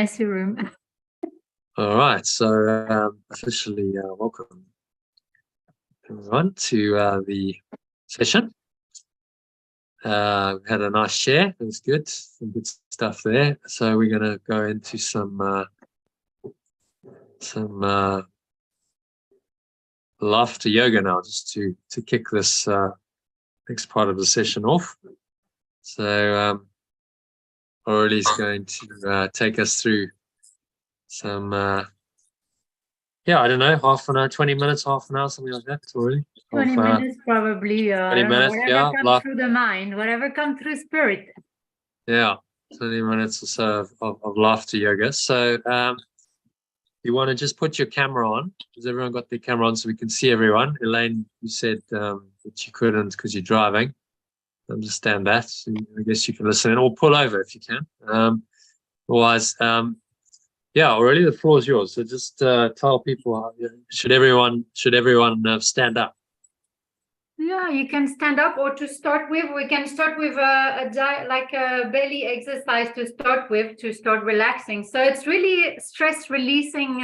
messy room. All right, so officially welcome everyone to the session. We had a nice share. It was good, some good stuff there. So we're going to go into some laughter yoga now, just to kick this next part of the session off. So Aurelie going to take us through some I don't know, half an hour, 20 minutes, half an hour, something like that, Aurelie. 20 minutes probably. 20 minutes, whatever comes through the mind, whatever comes through spirit. Yeah, 20 minutes or so of laughter yoga. So you want to just put your camera on. Has everyone got their camera on so we can see everyone? Elaine, you said that you couldn't because you're driving. I understand that. So I guess you can listen in or pull over if you can. Otherwise, Aurelie, the floor is yours. So just tell people, should everyone stand up? Yeah, you can stand up, or to start with, we can start with a belly exercise to start with, to start relaxing. So it's really stress releasing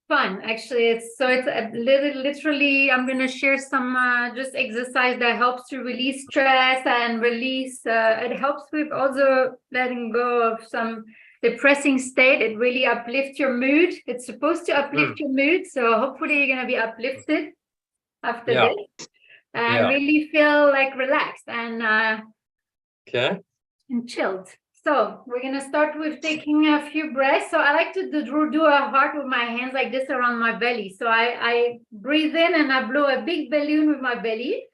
fun. Actually, it's literally, I'm going to share some just exercise that helps to release stress and release. It helps with also letting go of some depressing state. It really uplifts your mood. It's supposed to uplift your mood. So hopefully you're going to be uplifted after this and really feel like relaxed and and chilled. So we're going to start with taking a few breaths. So I like to do a heart with my hands like this around my belly. So I breathe in and I blow a big balloon with my belly.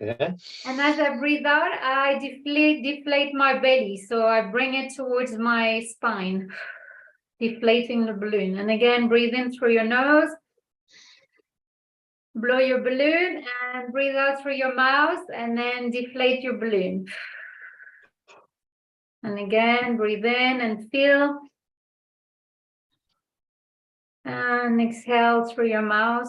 Okay. And as I breathe out, I deflate my belly. So I bring it towards my spine, deflating the balloon. And again, breathe in through your nose. Blow your balloon and breathe out through your mouth, and then deflate your balloon. And again, breathe in and feel. And exhale through your mouth.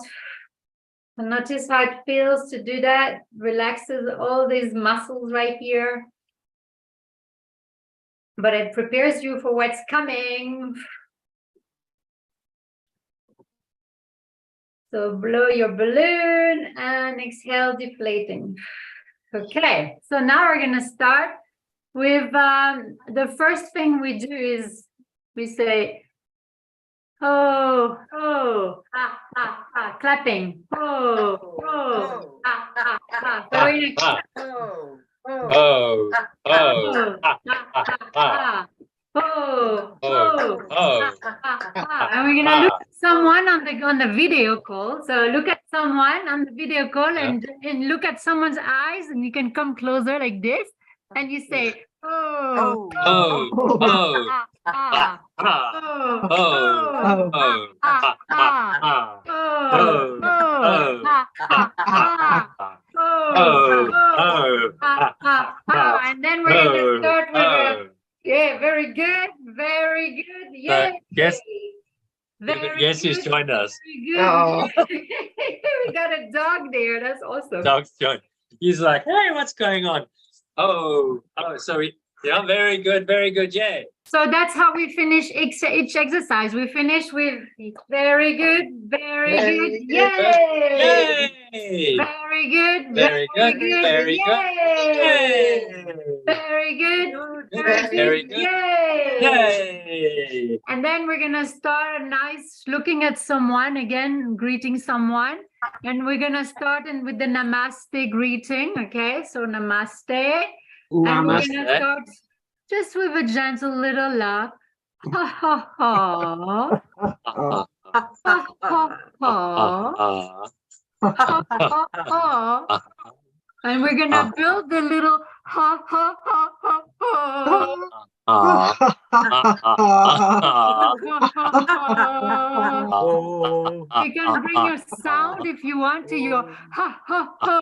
And notice how it feels to do that. Relaxes all these muscles right here. But it prepares you for what's coming. So blow your balloon and exhale, deflating. Okay, so now we're going to start with the first thing we do is we say, oh, oh, ha, ha, ha, clapping. Oh, oh, ha, ha, ha. So we're going to clap. Oh, oh, and we're gonna look at someone on the video call. So look at someone on the video call and look at someone's eyes, and you can come closer like this, and you say, oh, oh, oh, and then we're gonna start with very good, very good. Yeah. Guess who's joined us? Very good. We got a dog there. That's awesome. Dog's joined. He's like, hey, what's going on? Oh, sorry. Yeah, very good, yay. So that's how we finish each exercise. We finish with very good, very good, yay! Very good, very good, very good, yay! And then we're gonna start looking at someone again, greeting someone, and we're gonna start with the namaste greeting. Okay, so namaste. And we're gonna start just with a gentle little laugh. Ha ha ha. Ha ha ha. And we're gonna build the little ha ha ha ha ha. You can bring your sound if you want to your ha ha ha.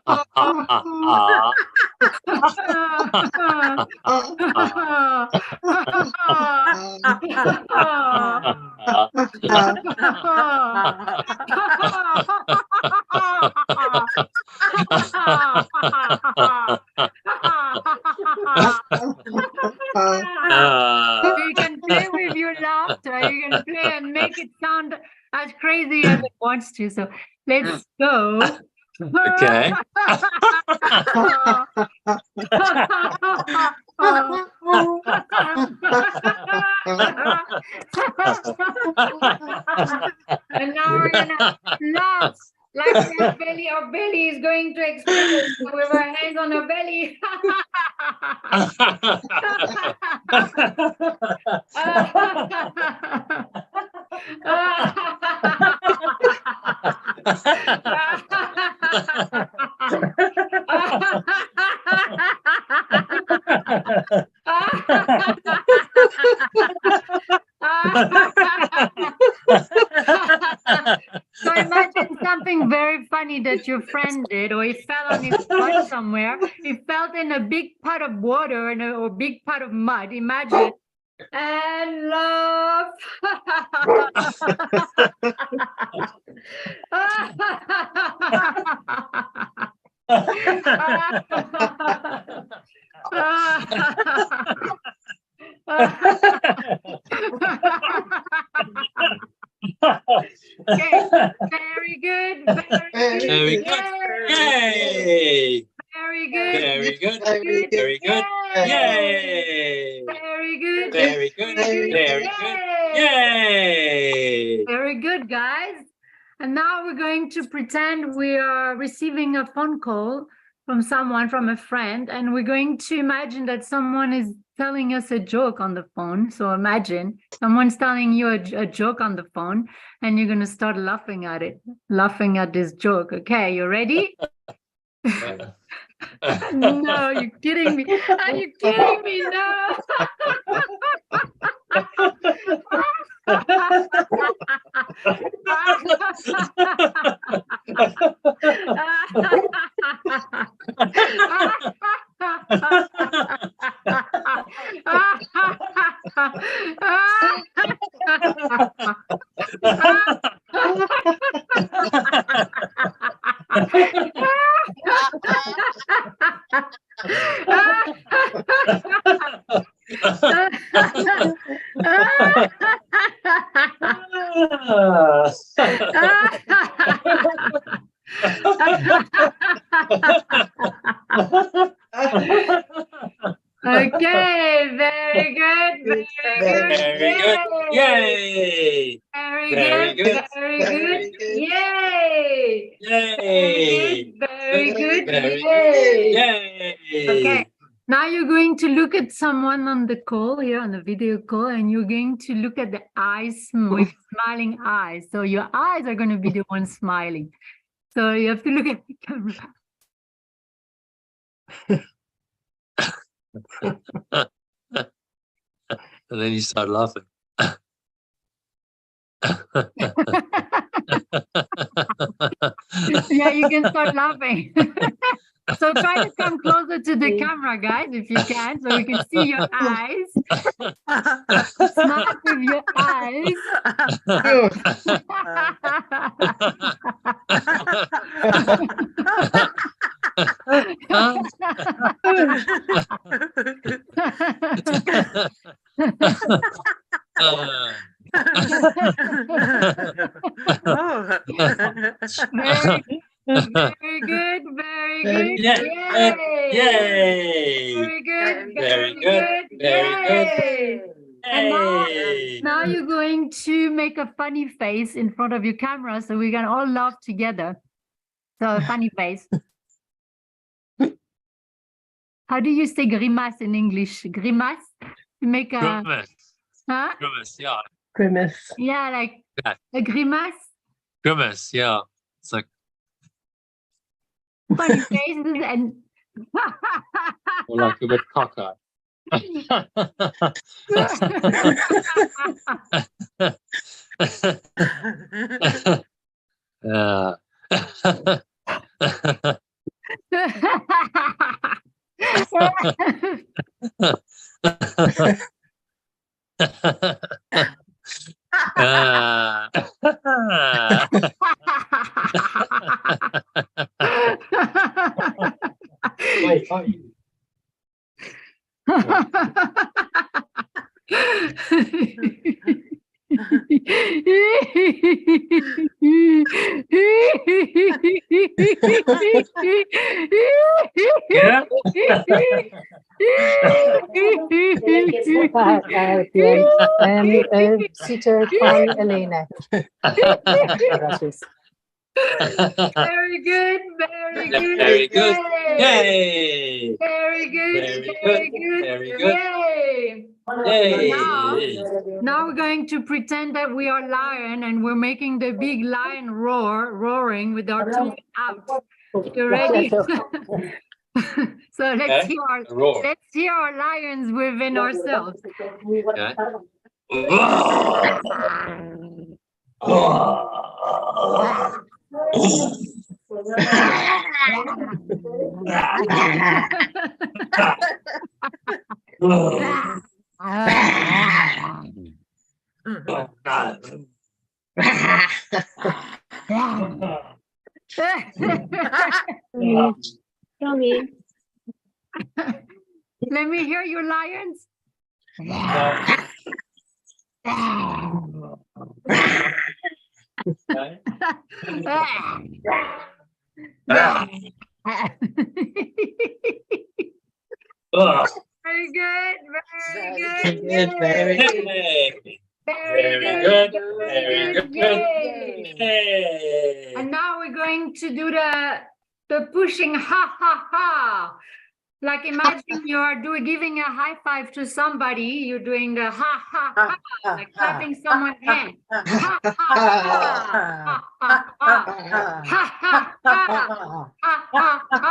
You can play with your laughter. You can play and make it sound as crazy as it wants to. So let's go. Okay. And now we're gonna laugh like our belly is going to explode with our hands on our belly. So imagine something very funny that your friend did, or he fell on his butt somewhere. He fell in a big pot of water or a big pot of mud. Imagine. And laugh. Okay, very good, Very good. Yay! very good, Very good. good. Very good. Yay! Very good, Very good. Very good. Yay! Very good, guys. And now we're going to pretend we are receiving a phone call from someone, from a friend, and we're going to imagine that someone is telling us a joke on the phone. So imagine someone's telling you a joke on the phone, and you're going to start laughing at it, laughing at this joke. Okay, you ready? No, you're kidding me. Are you kidding me? No. Okay, very good, very good. Very good. Yay! Very Very good, good. very good. Yay! Yay! Very good, Very yay! Yay! Okay, now you're going to look at someone on the call here, on the video call, and you're going to look at the eyes with smiling eyes. So your eyes are going to be the ones smiling. So you have to look at the camera. And then you start laughing. Yeah, you can start laughing. So try to come closer to the camera, guys, if you can, so we can see your eyes. Smile with your eyes. Very good, very good. Yeah. Yay! Yay! Very good, Very good. Very Yay! good. And Hey! now you're going to make a funny face in front of your camera, so we can all laugh together. So a funny face. How do you say grimace in English? Grimace? You make a Grimace. huh? Grimace, yeah. Grimace. Yeah, like Yeah. a grimace. Grimace, yeah. It's like Funny faces and or like a bit cockeyed. Yeah. Wait, Yeah. Teacher from Elena. Very good, very good. Very good. Yay. Yay. Very good, Very very good. good. Very good. Yay. Yay. Now we're going to pretend that we are lion and we're making the big lion roaring with our tongue out. You ready? So let's Roar. hear our lions within ourselves. Okay. Let me hear your lions. Okay. Very good, very good. Very good. Yay. Very good. Very good. Yay. Yay. And now we're going to do the pushing ha ha ha. Like imagine you are giving a high five to somebody, you're doing a ha ha ha, like clapping someone's hand. Ha ha ha, ha ha ha, ha ha ha, ha ha ha, ha ha ha.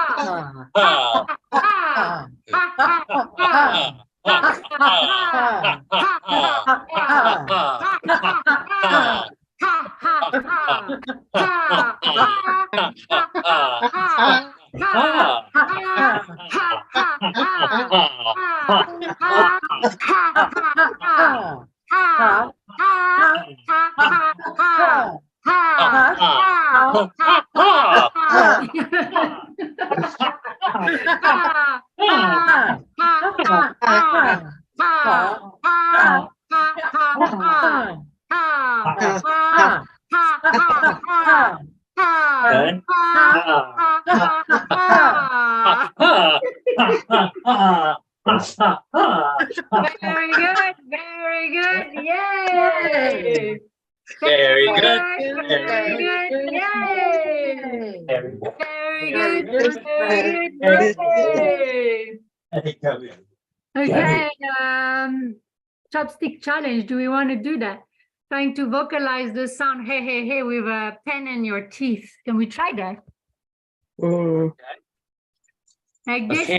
Very good, very good, yay! Very good. Very good, yay! Very good. Very good, very good, yay! Okay, chopstick challenge. Do we want to do that? Trying to vocalize the sound hey hey hey with a pen in your teeth. Can we try that? Like this? We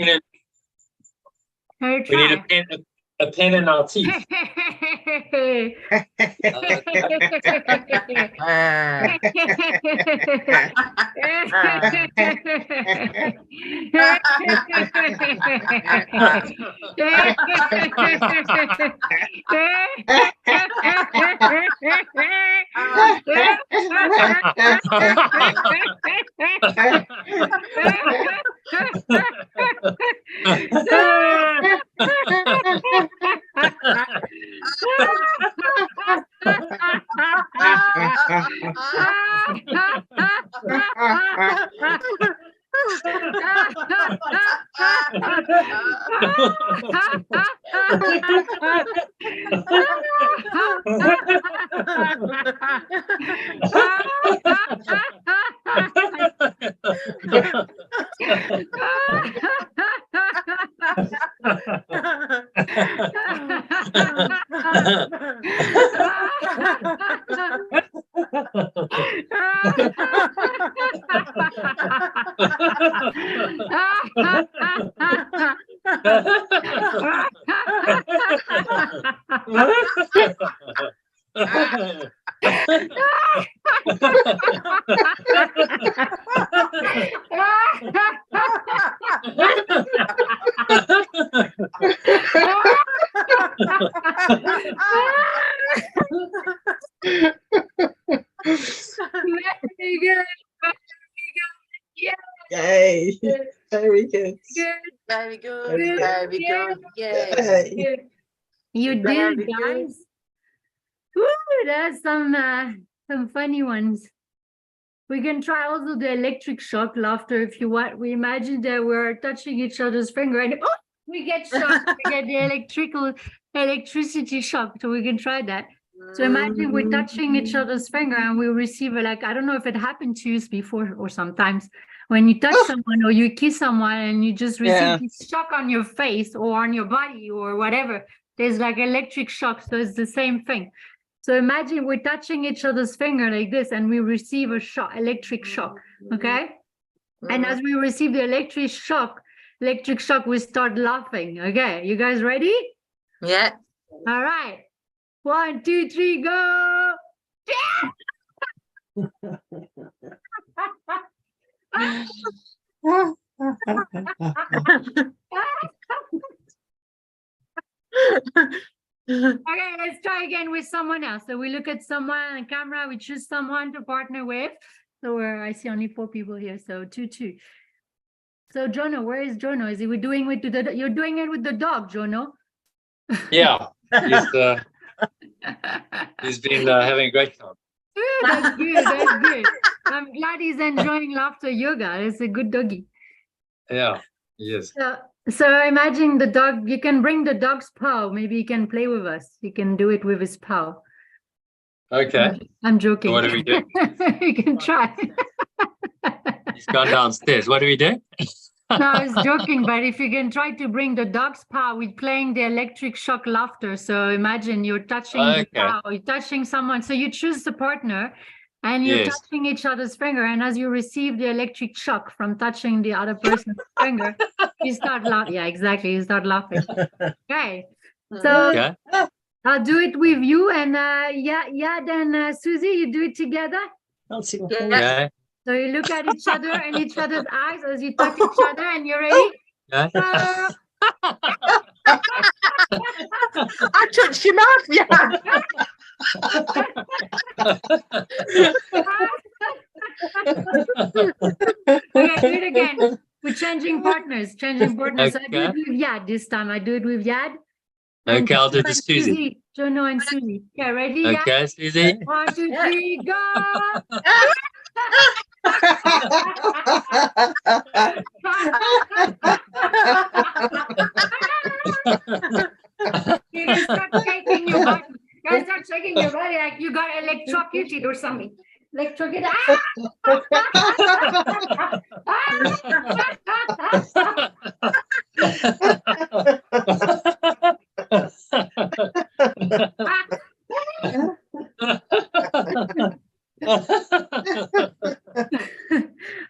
need a pen in our teeth. Very good. Yay. Very good. Good. Very good. Good. Very good. Yeah. Yay. Good. You Very did, good. guys. Woo, there's some funny ones. We can try also the electric shock laughter if you want. We imagine that we're touching each other's finger and we get shocked. We get the electricity shock. So we can try that. So imagine we're touching each other's finger and we receive I don't know if it happened to you before or sometimes when you touch someone or you kiss someone and you just receive this shock on your face or on your body or whatever. There's like electric shock. So it's the same thing. So imagine we're touching each other's finger like this and we receive a shock, electric shock, okay? And as we receive the electric shock, we start laughing, okay? You guys ready? Yeah. All right. 1, 2, 3, go! Okay, let's try again with someone else. So we look at someone on camera, we choose someone to partner with. So I see only 4 people here, so 2. So Jono, where is Jono? Is he doing with you're doing it with the dog, Jono? Yeah, he's been having a great time. That's good, that's good. I'm glad he's enjoying laughter yoga. It's a good doggy. Yeah, yes. So imagine the dog, you can bring the dog's paw. Maybe he can play with us. He can do it with his paw. Okay. I'm joking. So what do we do? You can try. He's gone downstairs. What do we do? No, I was joking, but if you can try to bring the dog's paw with playing the electric shock laughter. So imagine you're touching the paw, you're touching someone. So you choose the partner and you're touching each other's finger. And as you receive the electric shock from touching the other person's finger, you start laughing. Yeah, exactly. You start laughing. Okay. So I'll do it with you and Yad and Susie, you do it together. I'll see what Okay. So you look at each other and each other's eyes as you touch each other and you're ready? Yeah. I touched your mouth, yeah. Okay, do it again. We're changing partners. So I do it with Yad this time. I do it with Yad. Okay, I'll do the Susie. Jono and Susie. Okay, ready? Okay, Yad? Susie. 1, 2, 3, go! You can start shaking your body. You can start shaking your body like you got electrocuted or something. Electrocuted.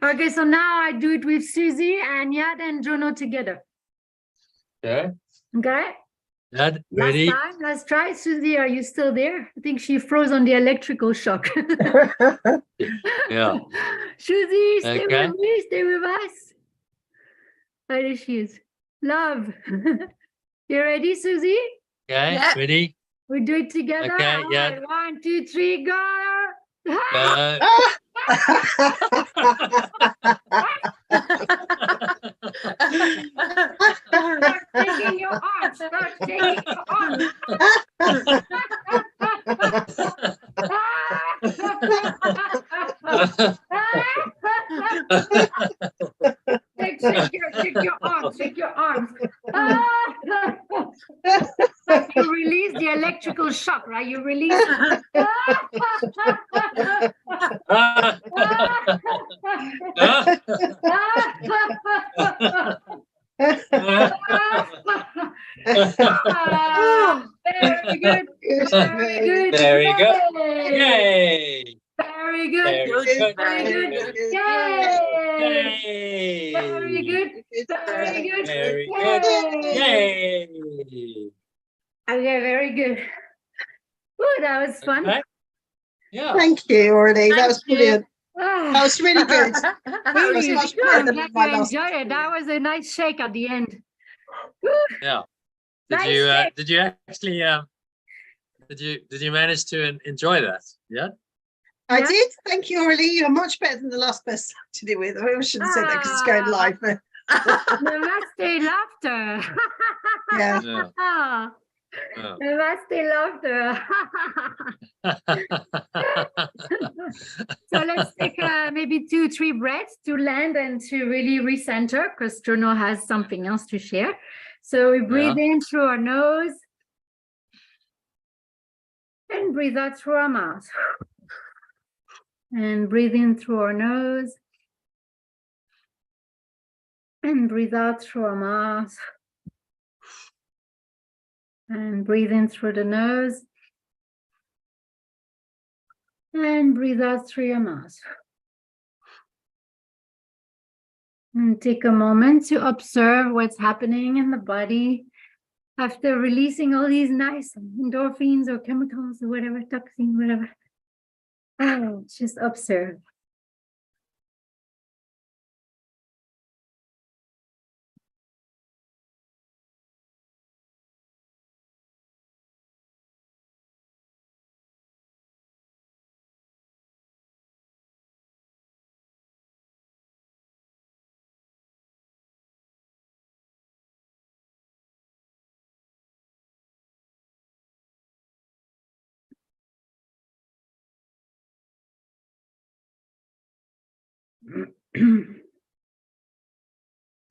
Okay, so now I do it with Susie and Yad and Jono together. Okay. Okay. Yad, ready? Last time, let's try. Susie, are you still there? I think she froze on the electrical shock. Yeah. Susie, stay Okay. with me, stay with us. There she is. Love. You ready, Susie? Okay, Yeah. ready? We do it together. Okay, All yeah. right, 1, 2, 3, go. Go. Start shaking your arms. Start shaking your arms. Shake your arms. Shake your arms. Like you release the electrical shock, right? You release. Very good. Very good. Very good. Yay. Yay! Very good. Very good. Very good. Yay. Yay! Very good. Very good. Very good. Yay. Yay! Okay, very good. Oh, that was fun. Okay. Yeah. Thank you, Orly. That was brilliant. Ah, That was really good. really, much good. better I'm than glad my you last enjoyed it. That was a nice shake at the end. Yeah. Nice Did shake. you actually did you manage to enjoy that? Yeah. I Yeah. did. Thank you, Orly. You're much better than the last person to do with. I shouldn't say that because it's going live. But Namaste laughter. yeah. Yeah. Ah, Yeah. Namaste, laughter. So let's take maybe 2-3 breaths to land and to really recenter, because Jono has something else to share. So we breathe in through our nose and breathe out through our mouth. And breathe in through our nose and breathe out through our mouth. And breathe in through the nose and breathe out through your mouth. And take a moment to observe what's happening in the body after releasing all these nice endorphins or chemicals or whatever, toxins, whatever. Just observe.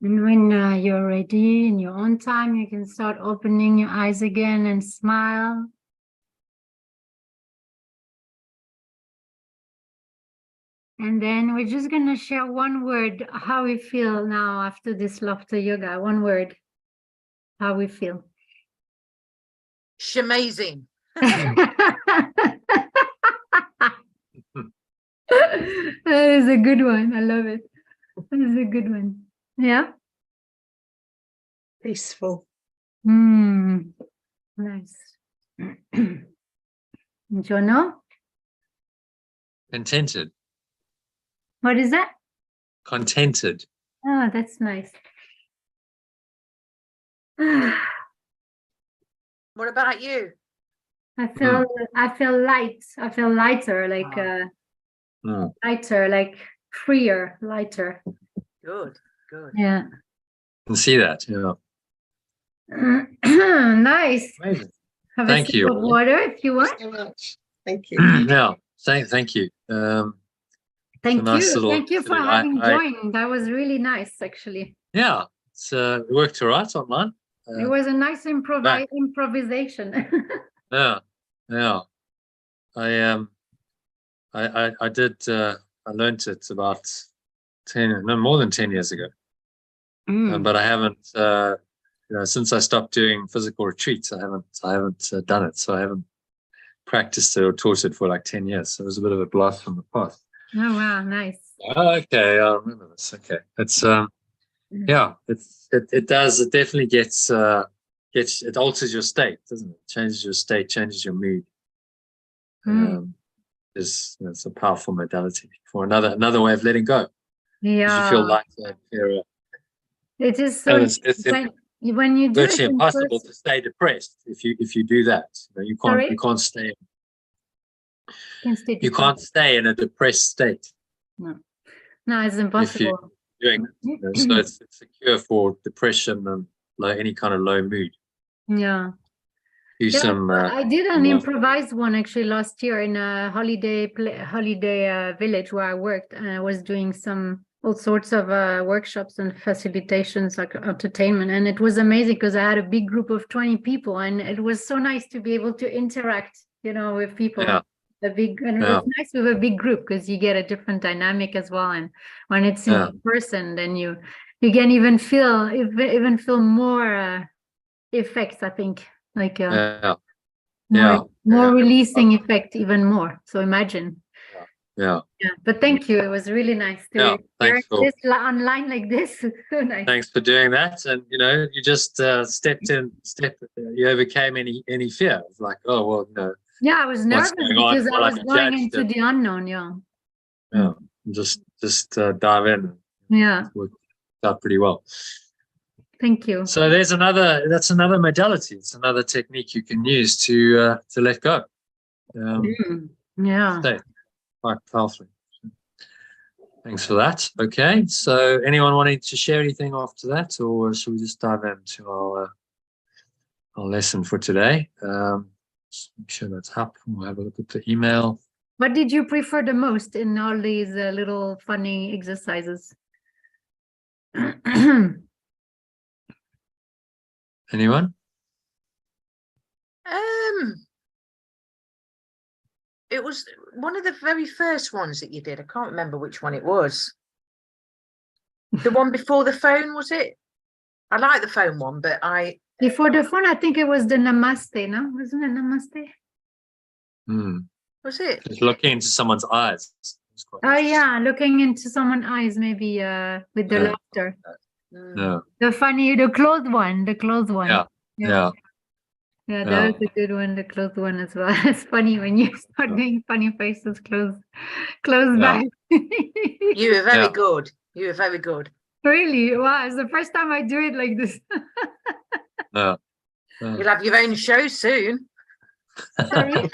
And when you're ready in your own time, you can start opening your eyes again and smile. And then we're just going to share one word, how we feel now after this laughter yoga. One word, how we feel. Shamazing. That is a good one. I love it. That is a good one. Yeah. Peaceful. Nice. Jono, Contented. what is that? Contented. Oh, that's nice. What about you? I feel light. I feel lighter, like lighter, like freer, lighter. Good. Yeah. Can see that. Yeah. Nice. Amazing. Have Thank a sip you. of water if you want. So much. Thank you. Yeah. Thank you. Thank nice you. little Thank you for activity. having joined. That was really nice, actually. Yeah. It's it worked all right online. It was a nice improvisation. Yeah. I learned it about more than 10 years ago. But I haven't since I stopped doing physical retreats, I haven't done it. So I haven't practiced it or taught it for like 10 years. So it was a bit of a blast from the past. Oh wow, nice. Okay, I remember this. Okay. It's it definitely gets it alters your state, doesn't it? Changes your state, changes your mood. It's a powerful modality for another way of letting go. Yeah, you feel lighter, clearer. it is so. When you do virtually it impossible to stay depressed if you do that. You can't stay. You can't stay in a depressed state. No, it's impossible. Doing it. So it's a cure for depression and any kind of low mood. Yeah. I did an improvised one actually last year in a holiday village where I worked, and I was doing all sorts of workshops and facilitations, like entertainment, and it was amazing because I had a big group of 20 people, and it was so nice to be able to interact, with people. Yeah. It was nice with a big group because you get a different dynamic as well, and when it's in person, then you can even feel more effects, I think. Like more releasing effect, even more. So imagine. Yeah. But thank you. It was really nice to hear this online like this. It's so nice. Thanks for doing that. And you just you overcame any fear of like, oh well, Yeah, I was nervous because I was going into the unknown. Yeah. Just dive in. Yeah. It worked out pretty well. Thank you. So that's another modality. It's another technique you can use to let go. Stay quite powerfully. Thanks for that. Okay. So anyone wanting to share anything after that, or should we just dive into our lesson for today. Just make sure that's up. We'll have a look at the email. What did you prefer the most in all these little funny exercises? Anyone? It was one of the very first ones that you did. I can't remember which one it was. The one before the phone, was it? I like the phone one, but Before the phone, I think it was the namaste, no? Wasn't it namaste? Was it? Just looking into someone's eyes. Oh yeah, looking into someone's eyes, maybe with the laughter. No. The closed one, Yeah. Yeah, that was a good one, the closed one as well. It's funny when you start doing funny faces, close back. You were very good. You were very good. Really? Wow, it's the first time I do it like this. You'll have your own show soon. Sorry?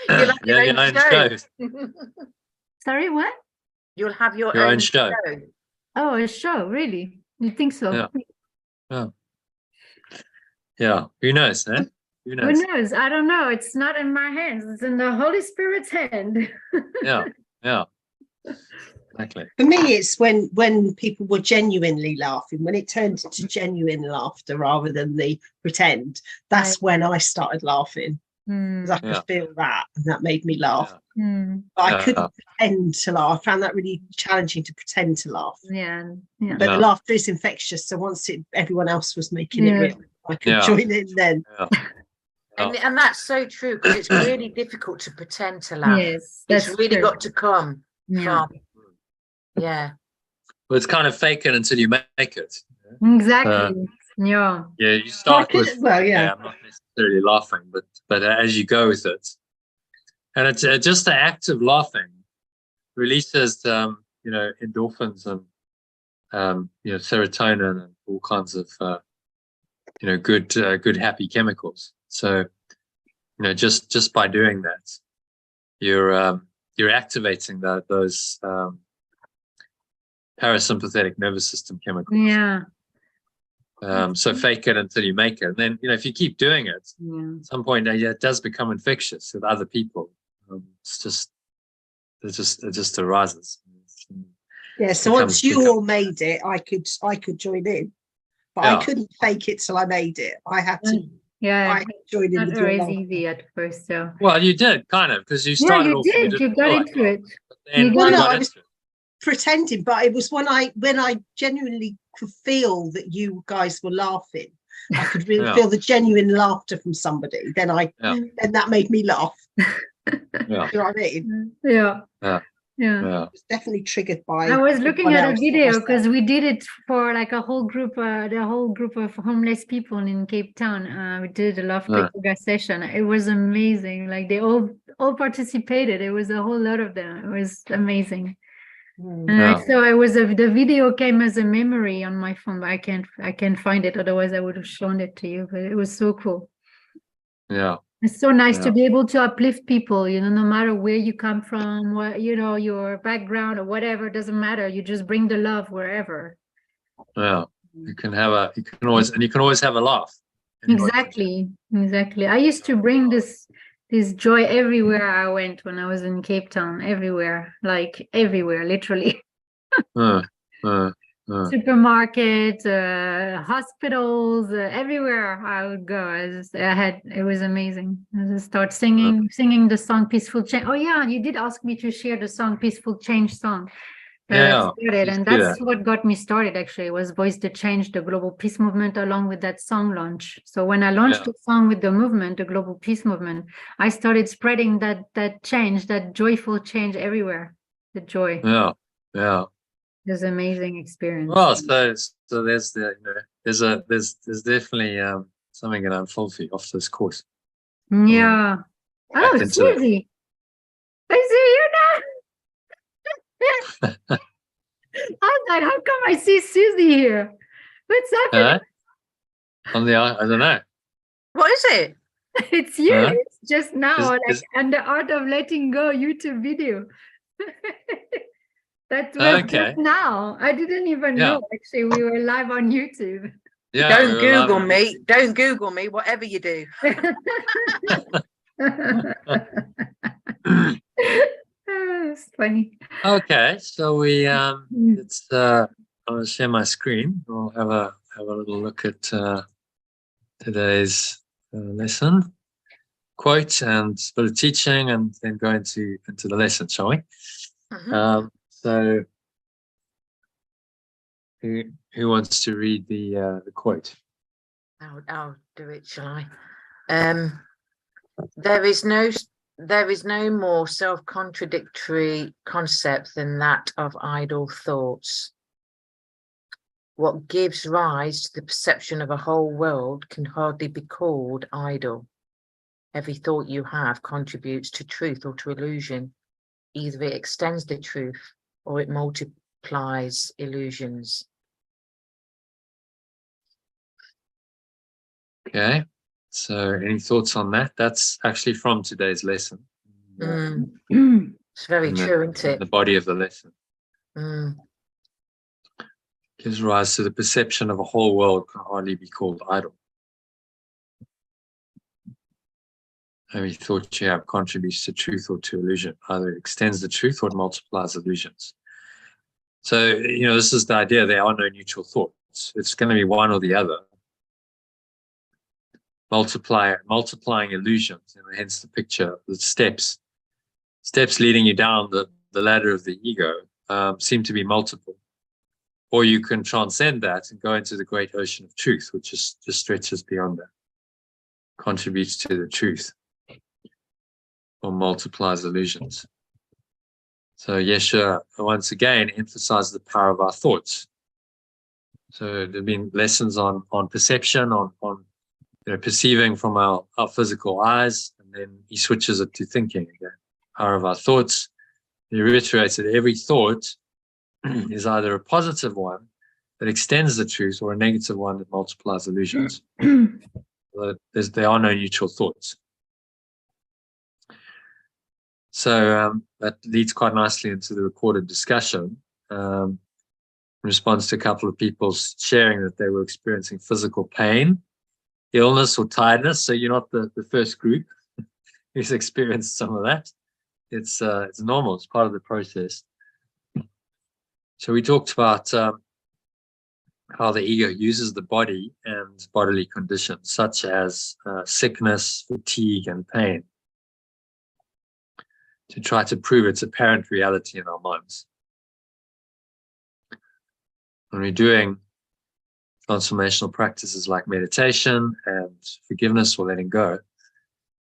You'll have your own show. Sorry, what? You'll have your own own show. Oh, a show, really? You think so? Yeah. Who knows, eh? Who knows? Who knows? I don't know. It's not in my hands. It's in the Holy Spirit's hand. Yeah. Exactly. For me, it's when people were genuinely laughing, when it turned into genuine laughter rather than the pretend. That's when I started laughing. Because I could feel that, and that made me laugh. But I couldn't pretend to laugh. I found that really challenging to pretend to laugh. But the laughter is infectious, so once everyone else was making it real, I could join in then. And that's so true, because it's really difficult to pretend to laugh. Yes, it's really got to come from. Well, it's kind of fake it until you make it. Exactly. Yeah, you start with. I'm not necessarily laughing, but as you go with it, and it's just the act of laughing releases, endorphins and serotonin and all kinds of good happy chemicals. So just by doing that, you're activating those parasympathetic nervous system chemicals. So fake it until you make it, and then if you keep doing it, at some point it does become infectious with other people. It just arises. So once you all made it, I could join in, but I couldn't fake it till I made it. I had to. I had to join in. Not always easy at first, so. Well, you did kind of, because you started off. You got into it. I was pretending, but it was when I genuinely could feel that you guys were laughing. I could really feel the genuine laughter from somebody. Then that made me laugh. You know what I mean? Yeah. It was definitely triggered by. I was looking at a video because we did it for like a whole group, the whole group of homeless people in Cape Town. We did a laughter yoga session. It was amazing. Like they all participated. It was a whole lot of them. It was amazing. And so the video came as a memory on my phone, but I can't find it. Otherwise, I would have shown it to you. But it was so cool. Yeah. It's so nice to be able to uplift people, no matter where you come from, what, your background or whatever, doesn't matter. You just bring the love wherever. Yeah. You can always have a laugh. Exactly. I used to bring this joy everywhere I went when I was in Cape Town, everywhere, literally. Supermarkets, hospitals, everywhere I would go. It was amazing. I just start singing the song Peaceful Change. Oh yeah, you did ask me to share the song Peaceful Change song. And that's what got me started, actually. It was Voice the Change, the global peace movement, along with that song launch. So when I launched the song with the movement, the global peace movement, I started spreading that change, that joyful change everywhere. The joy. It was an amazing experience. Well, so there's there's definitely something going to unfold for you off this course. Yeah. Oh, Susie. I see you now. I'm like, how come I see Susie here? What's happening? I don't know. What is it? It's you. It's just now, and the Art of Letting Go YouTube video. That was just now. I didn't even know, actually, we were live on YouTube. Yeah, Don't we're alive Google and me. Don't Google me, whatever you do. It's funny. okay, so we it's I'll share my screen. We'll have a little look at today's lesson, quote and a bit of teaching, and then go into the lesson, shall we? So who wants to read the quote? I'll do it, shall I? There is no more self-contradictory concept than that of idle thoughts. What gives rise to the perception of a whole world can hardly be called idle. Every thought you have contributes to truth or to illusion. Either it extends the truth or it multiplies illusions. Okay, so any thoughts on that? That's actually from today's lesson. It's very true, isn't it? The body of the lesson. Mm. Gives rise to the perception of a whole world can hardly be called idle. Every thought you have contributes to truth or to illusion. Either it extends the truth or it multiplies illusions. So, this is the idea. There are no neutral thoughts. It's going to be one or the other. Multiplying illusions, hence the picture, the steps leading you down the ladder of the ego seem to be multiple. Or you can transcend that and go into the great ocean of truth, which just stretches beyond that, contributes to the truth, or multiplies illusions. So Yeshua once again emphasizes the power of our thoughts. So there have been lessons on perception, on perceiving from our physical eyes, and then he switches it to thinking again. Power of our thoughts. He reiterates that every thought is either a positive one that extends the truth or a negative one that multiplies illusions. There are no neutral thoughts. So that leads quite nicely into the recorded discussion. In response to a couple of people sharing that they were experiencing physical pain, illness or tiredness. So you're not the first group who's experienced some of that. It's normal. It's part of the process. So we talked about how the ego uses the body and bodily conditions, such as sickness, fatigue, and pain, to try to prove its apparent reality in our minds. When we're doing transformational practices like meditation and forgiveness or letting go,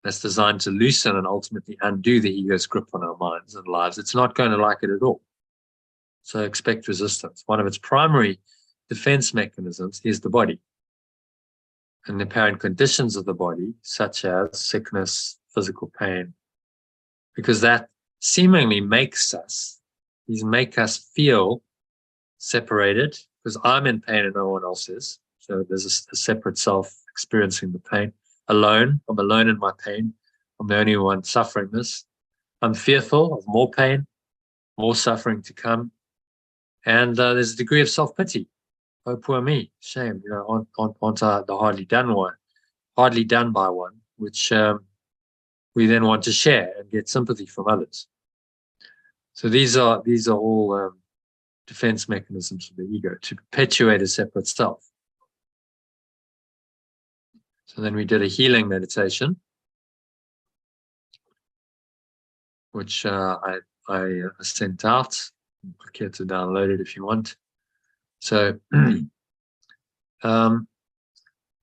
that's designed to loosen and ultimately undo the ego's grip on our minds and lives. It's not going to like it at all. So expect resistance. One of its primary defense mechanisms is the body and the apparent conditions of the body, such as sickness, physical pain, because that seemingly makes us feel separated, because I'm in pain and no one else is. So there's a separate self experiencing the pain. Alone, I'm alone in my pain. I'm the only one suffering this. I'm fearful of more pain, more suffering to come. And there's a degree of self-pity. Oh, poor me, shame, onto the hardly done by one, which we then want to share and get sympathy from others. So these are all defense mechanisms of the ego to perpetuate a separate self. So then we did a healing meditation, which I sent out. Click here to download it if you want. So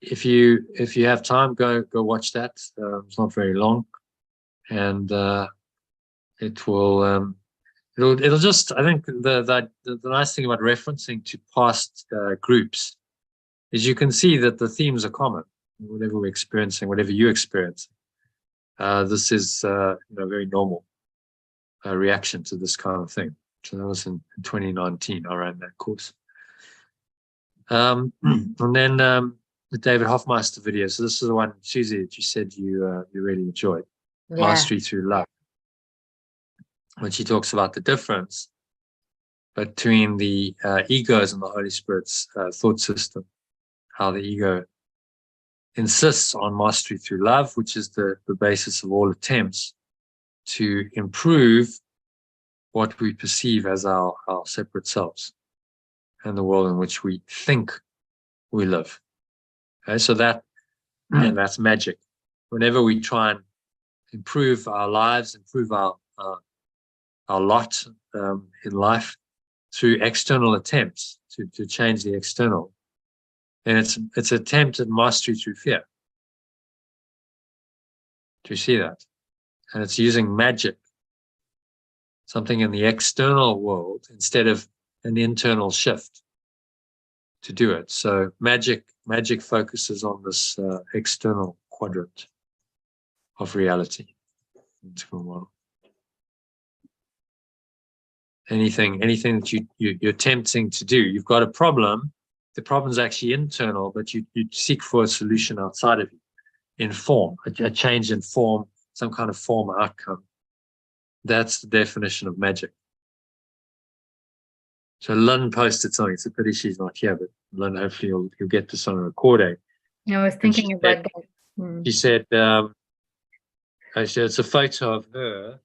if you have time, go watch that. It's not very long, and it'll just, I think the nice thing about referencing to past groups is you can see that the themes are common. Whatever we're experiencing, whatever you experience, this is very normal reaction to this kind of thing. So that was in 2019. I ran that course. And then the David Hoffmeister video. So this is the one, Susie, that you said you really enjoyed. Yeah. Mastery Through Love. When she talks about the difference between the ego's and the Holy Spirit's thought system, how the ego insists on mastery through love, which is the basis of all attempts to improve what we perceive as our separate selves and the world in which we think we live. Okay, so that's magic. Whenever we try and improve our lives, improve our lot in life through external attempts to change the external, then it's attempt at mastery through fear. Do you see that? And it's using magic, something in the external world, instead of an internal shift to do it. So magic focuses on this external quadrant of reality. Anything that you're attempting to do, you've got a problem. The problem is actually internal, but you seek for a solution outside of you, in form, a change in form, some kind of form outcome. That's the definition of magic. So Lynn posted something. It's a pity she's not here, but Lynn, hopefully you'll get this on a recording. I was thinking about that. She said, it's a photo of her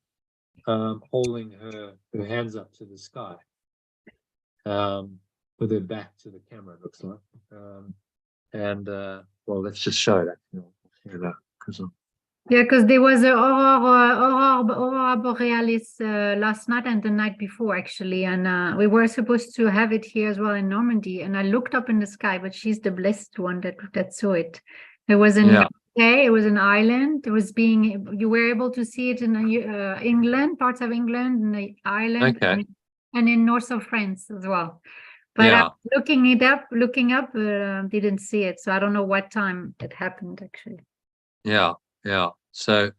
holding her hands up to the sky, with her back to the camera, it looks like. Well, let's just show that. Yeah, because there was a aurora borealis last night and the night before, actually, and we were supposed to have it here as well in Normandy. And I looked up in the sky, but she's the blessed one that saw it. It was in UK. It was an island. You were able to see it in England, parts of England, and the island, and in north of France as well. But looking up, didn't see it, so I don't know what time it happened actually. Yeah. So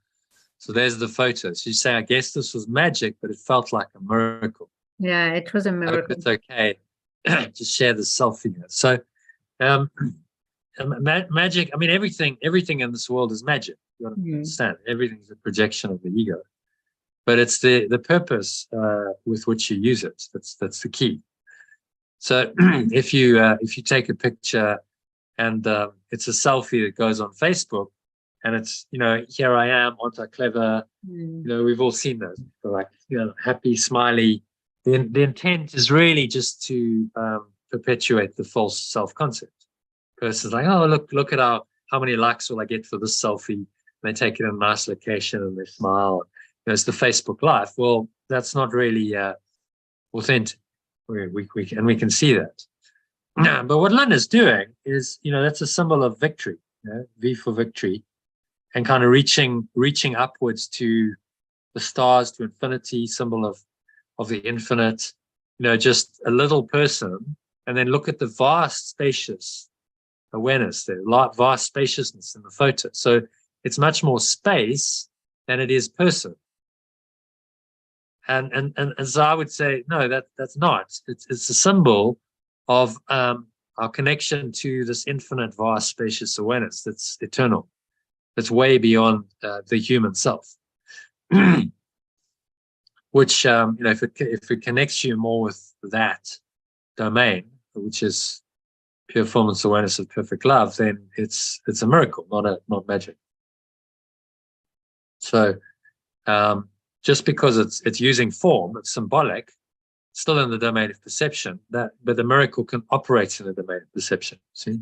there's the photo. So you say, I guess this was magic, but it felt like a miracle. Yeah, it was a miracle. It's okay to share the selfie here. So magic, I mean, everything in this world is magic. You understand? Everything's a projection of the ego. But it's the purpose with which you use it. That's the key. So if you take a picture and it's a selfie that goes on Facebook, and it's, here I am, aren't I clever? We've all seen those. Like, happy, smiley. The intent is really just to perpetuate the false self-concept. Person's like, oh, look at how many likes will I get for this selfie? And they take it in a nice location and they smile. It's the Facebook life. Well, that's not really authentic. We can see that. But what Lynn is doing is, that's a symbol of victory, V for victory, and kind of reaching upwards to the stars, to infinity, symbol of the infinite, just a little person, and then look at the vast spacious awareness there, vast spaciousness in the photo. So it's much more space than it is person. And so I would say, no, that's not. It's a symbol of our connection to this infinite, vast, spacious awareness that's eternal, that's way beyond the human self. Which, if it connects you more with that domain, which is pure formless awareness of perfect love, then it's a miracle, not magic. So just because it's using form, it's symbolic, still in the domain of perception, but the miracle can operate in the domain of perception. See?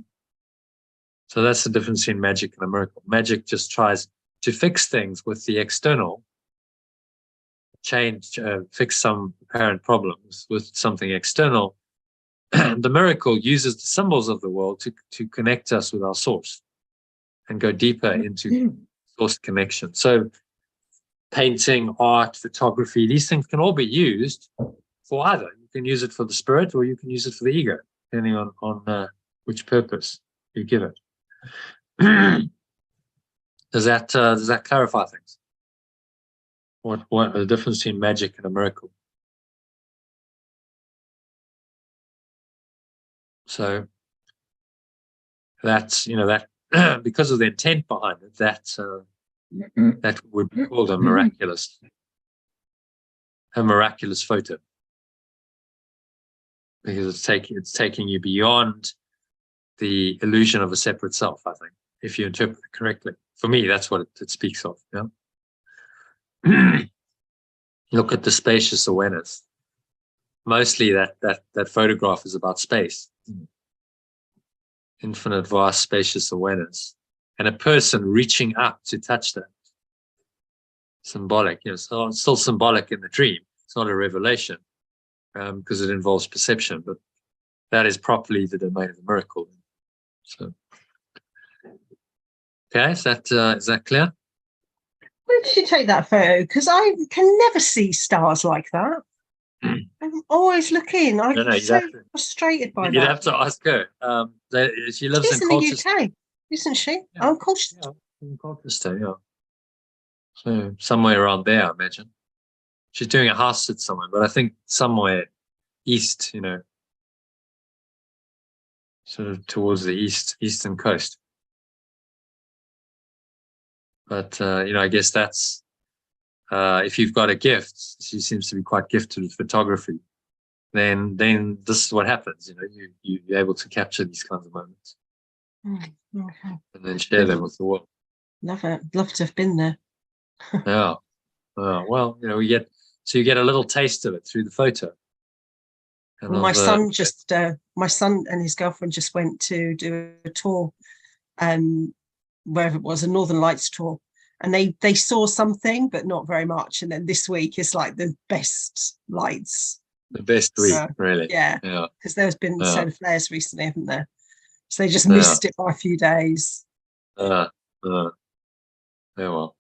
So that's the difference between magic and a miracle. Magic just tries to fix things with the external, fix some apparent problems with something external. The miracle uses the symbols of the world to connect us with our source and go deeper into source connection. So painting, art, photography, these things can all be used for either. You can use it for the spirit or you can use it for the ego, depending on which purpose you give it. Does that clarify things? What the difference between magic and a miracle? So that's that because of the intent behind it, that would be called a miraculous photo, because it's taking you beyond the illusion of a separate self, I think, if you interpret it correctly. For me, that's what it speaks of. Yeah. Look at the spacious awareness. Mostly that photograph is about space. Infinite, vast, spacious awareness. And a person reaching up to touch that. Symbolic, so it's still symbolic in the dream. It's not a revelation because it involves perception, but that is properly the domain of the miracle. So, okay, is that clear? Where did you take that photo? Because I can never see stars like that. I'm always looking. I'm so frustrated by that. You'd have to ask her. She lives She's in the UK, isn't she? Yeah. Oh, Colchester. Yeah, in Colchester, yeah. So somewhere around there, I imagine. She's doing a house sit somewhere, but I think somewhere east, sort of towards the eastern coast. But I guess that's if you've got a gift, she seems to be quite gifted with photography. Then this is what happens. You're able to capture these kinds of moments, Okay. and then share them with the world. Love it. Love to have been there. Yeah. Well, you get a little taste of it through the photo. And my son and his girlfriend just went to do a tour, wherever it was, a Northern Lights tour, and they saw something, but not very much. And then this week is like the best lights. The best week, really. Yeah. Because there's been solar flares recently, haven't there? So they just missed it by a few days. Yeah, well.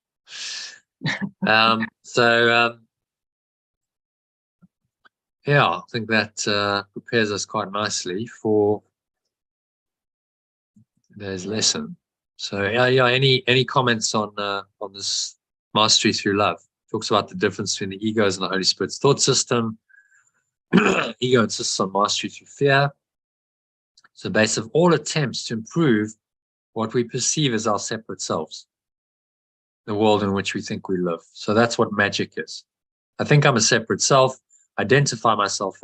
I think that prepares us quite nicely for today's lesson. So any comments on this mastery through love? Talks about the difference between the egos and the Holy Spirit's thought system. Ego insists on mastery through fear. It's the base of all attempts to improve what we perceive as our separate selves, the world in which we think we live. So that's what magic is. I think I'm a separate self, identify myself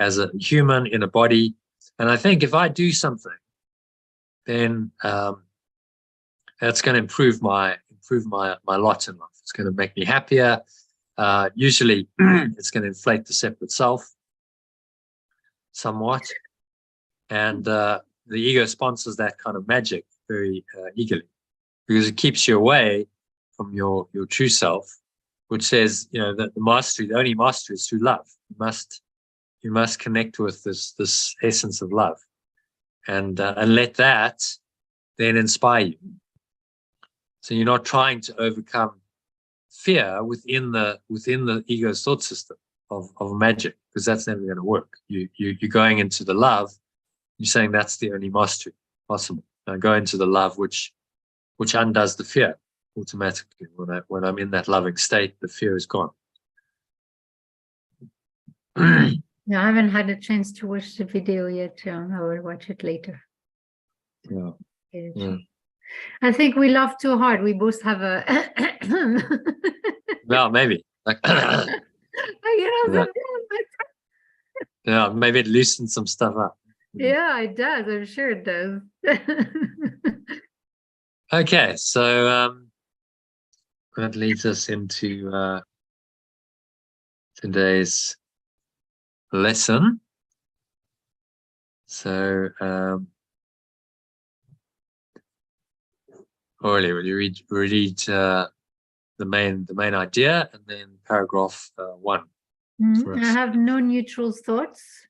as a human in a body, and I think if I do something, then that's going to improve my lot in life. It's going to make me happier. Usually, it's going to inflate the separate self somewhat, and the ego sponsors that kind of magic very eagerly, because it keeps you away from your true self, which says, that the only mastery is through love. You must connect with this essence of love, and let that then inspire you. So you're not trying to overcome fear within the ego's thought system of magic, because that's never going to work. You're going into the love. You're saying that's the only mastery possible. Now go into the love, which undoes the fear automatically. When I'm in that loving state, the fear is gone. Yeah, I haven't had a chance to watch the video yet. I will watch it later. Yeah. I think we laugh too hard. We both have a. Well, maybe. Maybe it loosens some stuff up. Yeah, it does. I'm sure it does. Okay, so that leads us into today's lesson. So, Orly, will you read the main idea and then paragraph 1? I have no neutral thoughts.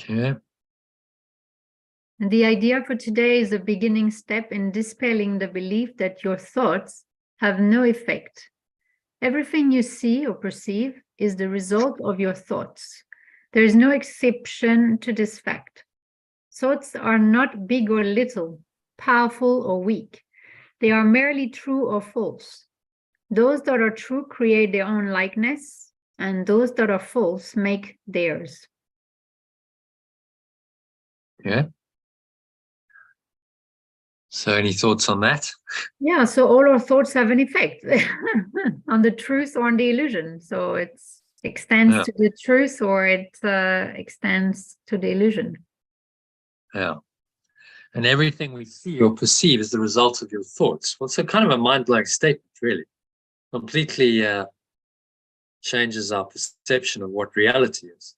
Okay. And the idea for today is a beginning step in dispelling the belief that your thoughts have no effect. Everything you see or perceive is the result of your thoughts. There is no exception to this fact. Thoughts are not big or little, powerful or weak. They are merely true or false. Those that are true create their own likeness, and those that are false make theirs. Yeah. So any thoughts on that? Yeah, so all our thoughts have an effect on the truth or on the illusion. So it extends to the truth or it extends to the illusion. Yeah. And everything we see or perceive is the result of your thoughts. Well, it's a kind of a mind-blowing statement, really. Completely changes our perception of what reality is.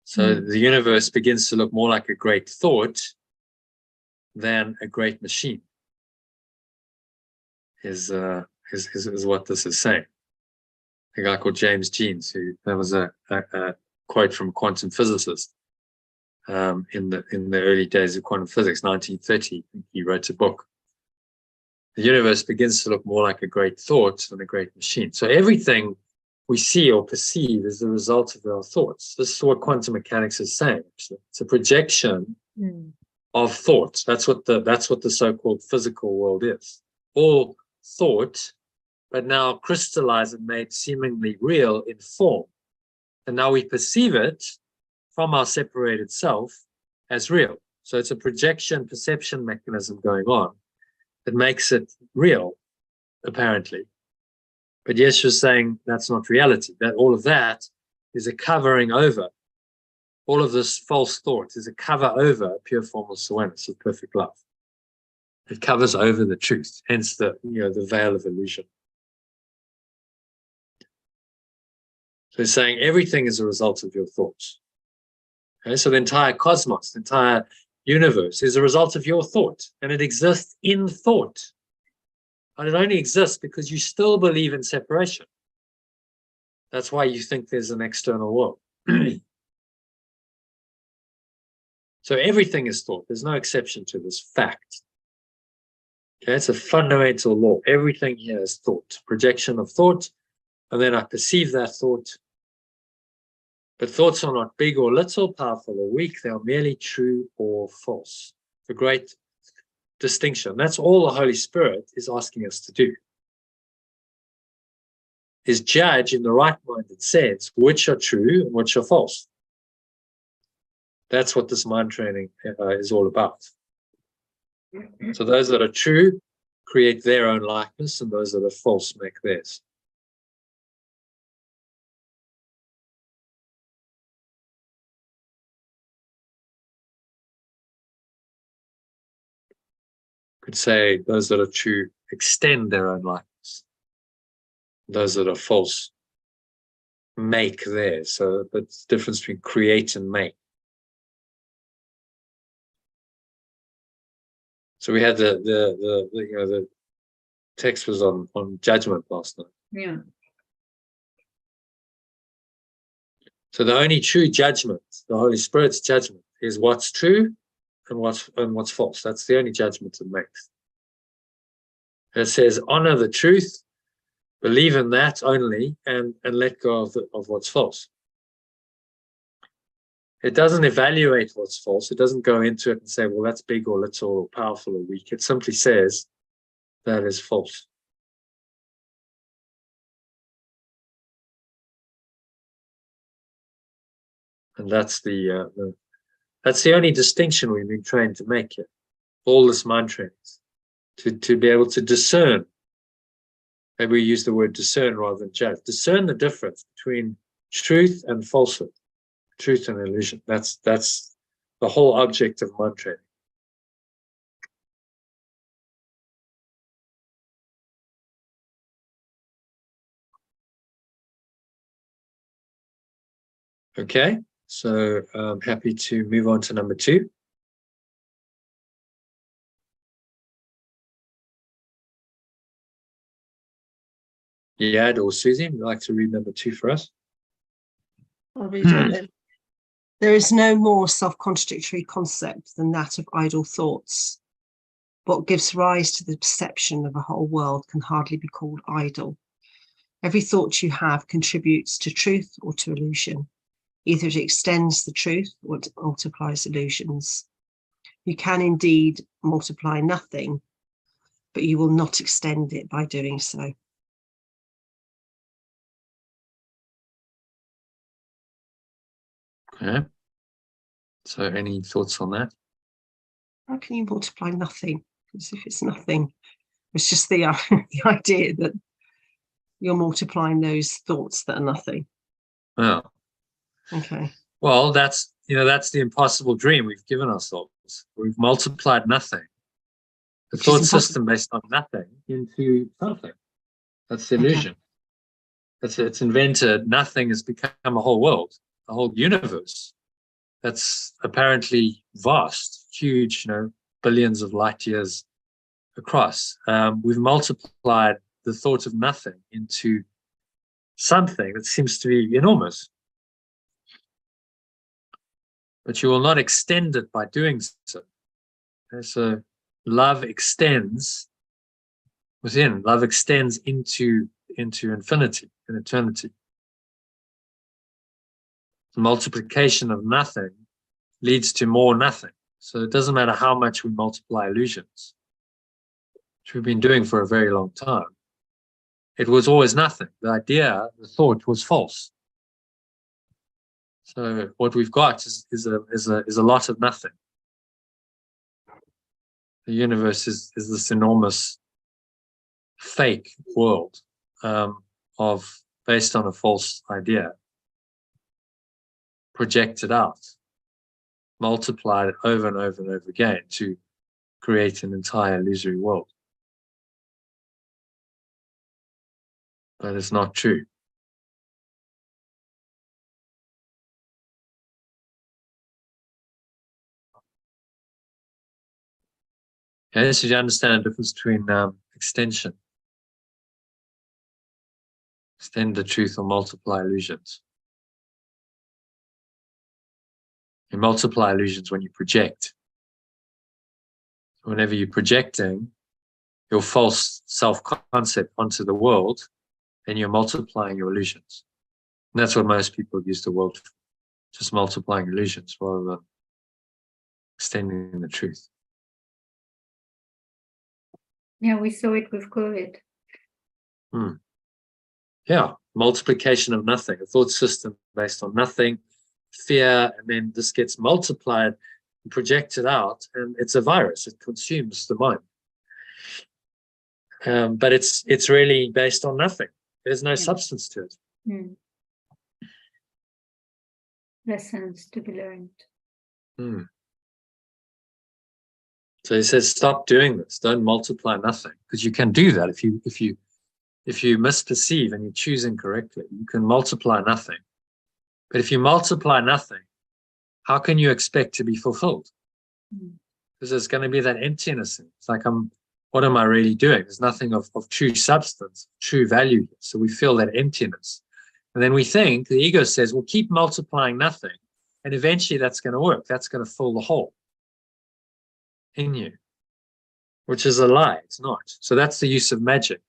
So the universe begins to look more like a great thought than a great machine, is what this is saying. A guy called James Jeans, that was a quote from a quantum physicist in the early days of quantum physics, 1930. He wrote a book. The universe begins to look more like a great thought than a great machine. So everything we see or perceive is the result of our thoughts. This is what quantum mechanics is saying. Actually, it's a projection of thought. That's what the so-called physical world is. All thought, but now crystallized and made seemingly real in form. And now we perceive it from our separated self as real. So it's a projection perception mechanism going on that makes it real, apparently. But Yeshua's saying that's not reality, that all of that is a covering over. All of this false thought is a cover over pure formless awareness of perfect love. It covers over the truth, hence the veil of illusion. So he's saying everything is a result of your thoughts. Okay, so the entire cosmos, the entire universe is a result of your thought, and it exists in thought. And it only exists because you still believe in separation. That's why you think there's an external world. So everything is thought. There's no exception to this fact. Okay, it's a fundamental law. Everything here is thought, projection of thought, and then I perceive that thought. But thoughts are not big or little, powerful or weak. They are merely true or false. The great distinction. That's all the Holy Spirit is asking us to do. Is judge in the right-minded sense which are true and which are false. That's what this mind training is all about. So those that are true create their own likeness, and those that are false make theirs. Could say those that are true extend their own likeness. Those that are false make theirs. So that's the difference between create and make. So we had the text was on judgment last night. Yeah. So the only true judgment, the Holy Spirit's judgment, is what's true and what's false. That's the only judgment it makes. It says honor the truth, believe in that only, and let go of what's false. It doesn't evaluate what's false. It doesn't go into it and say, well, that's big or little or powerful or weak. It simply says that is false. And that's the only distinction we've been trained to make here. All this mind trainings, to be able to discern. Maybe we use the word discern rather than judge. Discern the difference between truth and falsehood, truth and illusion. That's the whole object of mind training. Okay, so I'm happy to move on to number 2. Yad or Susie, would you like to read number 2 for us? I'll read it then. There is no more self-contradictory concept than that of idle thoughts. What gives rise to the perception of a whole world can hardly be called idle. Every thought you have contributes to truth or to illusion. Either it extends the truth or it multiplies illusions. You can indeed multiply nothing, but you will not extend it by doing so. Okay. So any thoughts on that? How can you multiply nothing? Because if it's nothing, it's just the idea that you're multiplying those thoughts that are nothing. Oh. Okay. Well, that's that's the impossible dream we've given ourselves. We've multiplied nothing, the Which is thought impossible. system based on nothing, into something. That's the illusion. It's invented. Nothing has become a whole world, a whole universe that's apparently vast, huge, billions of light years across. We've multiplied the thought of nothing into something that seems to be enormous. But you will not extend it by doing so. And so love extends within. Love extends into infinity and eternity. The multiplication of nothing leads to more nothing. So it doesn't matter how much we multiply illusions, which we've been doing for a very long time. It was always nothing. The idea, the thought was false. So what we've got is a lot of nothing. The universe is this enormous fake world based on a false idea, projected out, multiplied over and over and over again to create an entire illusory world. But it's not true. Okay, so you understand the difference between extension. Extend the truth or multiply illusions. You multiply illusions when you project. Whenever you're projecting your false self-concept onto the world, then you're multiplying your illusions. And that's what most people use the world for, just multiplying illusions rather than extending the truth. Yeah, we saw it with COVID. Yeah, multiplication of nothing, a thought system based on nothing, fear, and then this gets multiplied and projected out, and it's a virus. It consumes the mind. But it's really based on nothing. There's no substance to it. Lessons to be learned. So he says, stop doing this. Don't multiply nothing, because you can do that if you misperceive and you choose incorrectly. You can multiply nothing. But if you multiply nothing, how can you expect to be fulfilled? Because there's going to be that emptiness. It's like, what am I really doing? There's nothing of true substance, true value here. So we feel that emptiness. And then we think, the ego says, well, keep multiplying nothing. And eventually that's going to work. That's going to fill the hole in you, which is a lie. It's not. So that's the use of magic.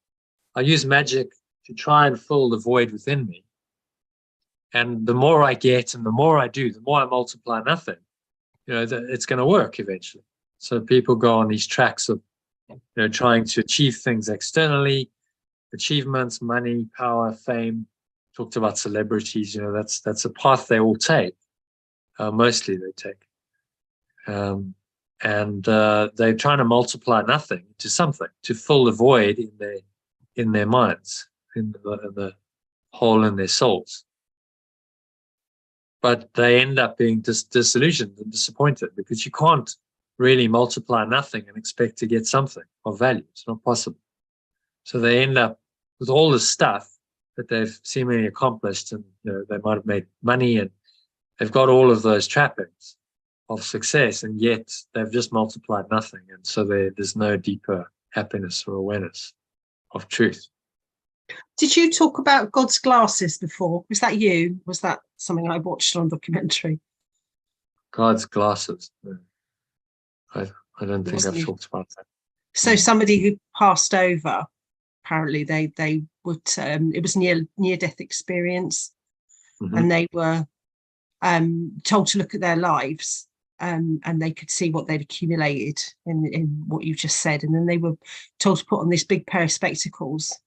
I use magic to try and fill the void within me. And the more I get and the more I do, the more I multiply nothing, it's going to work eventually. So people go on these tracks of, trying to achieve things externally, achievements, money, power, fame. Talked about celebrities, that's a path they all take. Mostly they take. And they're trying to multiply nothing to something, to fill the void in their minds, in the hole in their souls. But they end up being disillusioned and disappointed, because you can't really multiply nothing and expect to get something of value. It's not possible. So they end up with all this stuff that they've seemingly accomplished, and they might have made money, and they've got all of those trappings of success, and yet they've just multiplied nothing. And so there's no deeper happiness or awareness of truth. Did you talk about God's glasses before? Was that you? Was that something I watched on a documentary? God's glasses. I don't think I've talked about that. So somebody who passed over, apparently they would, it was near-death experience, and they were told to look at their lives, and they could see what they'd accumulated in what you just said. And then they were told to put on this big pair of spectacles,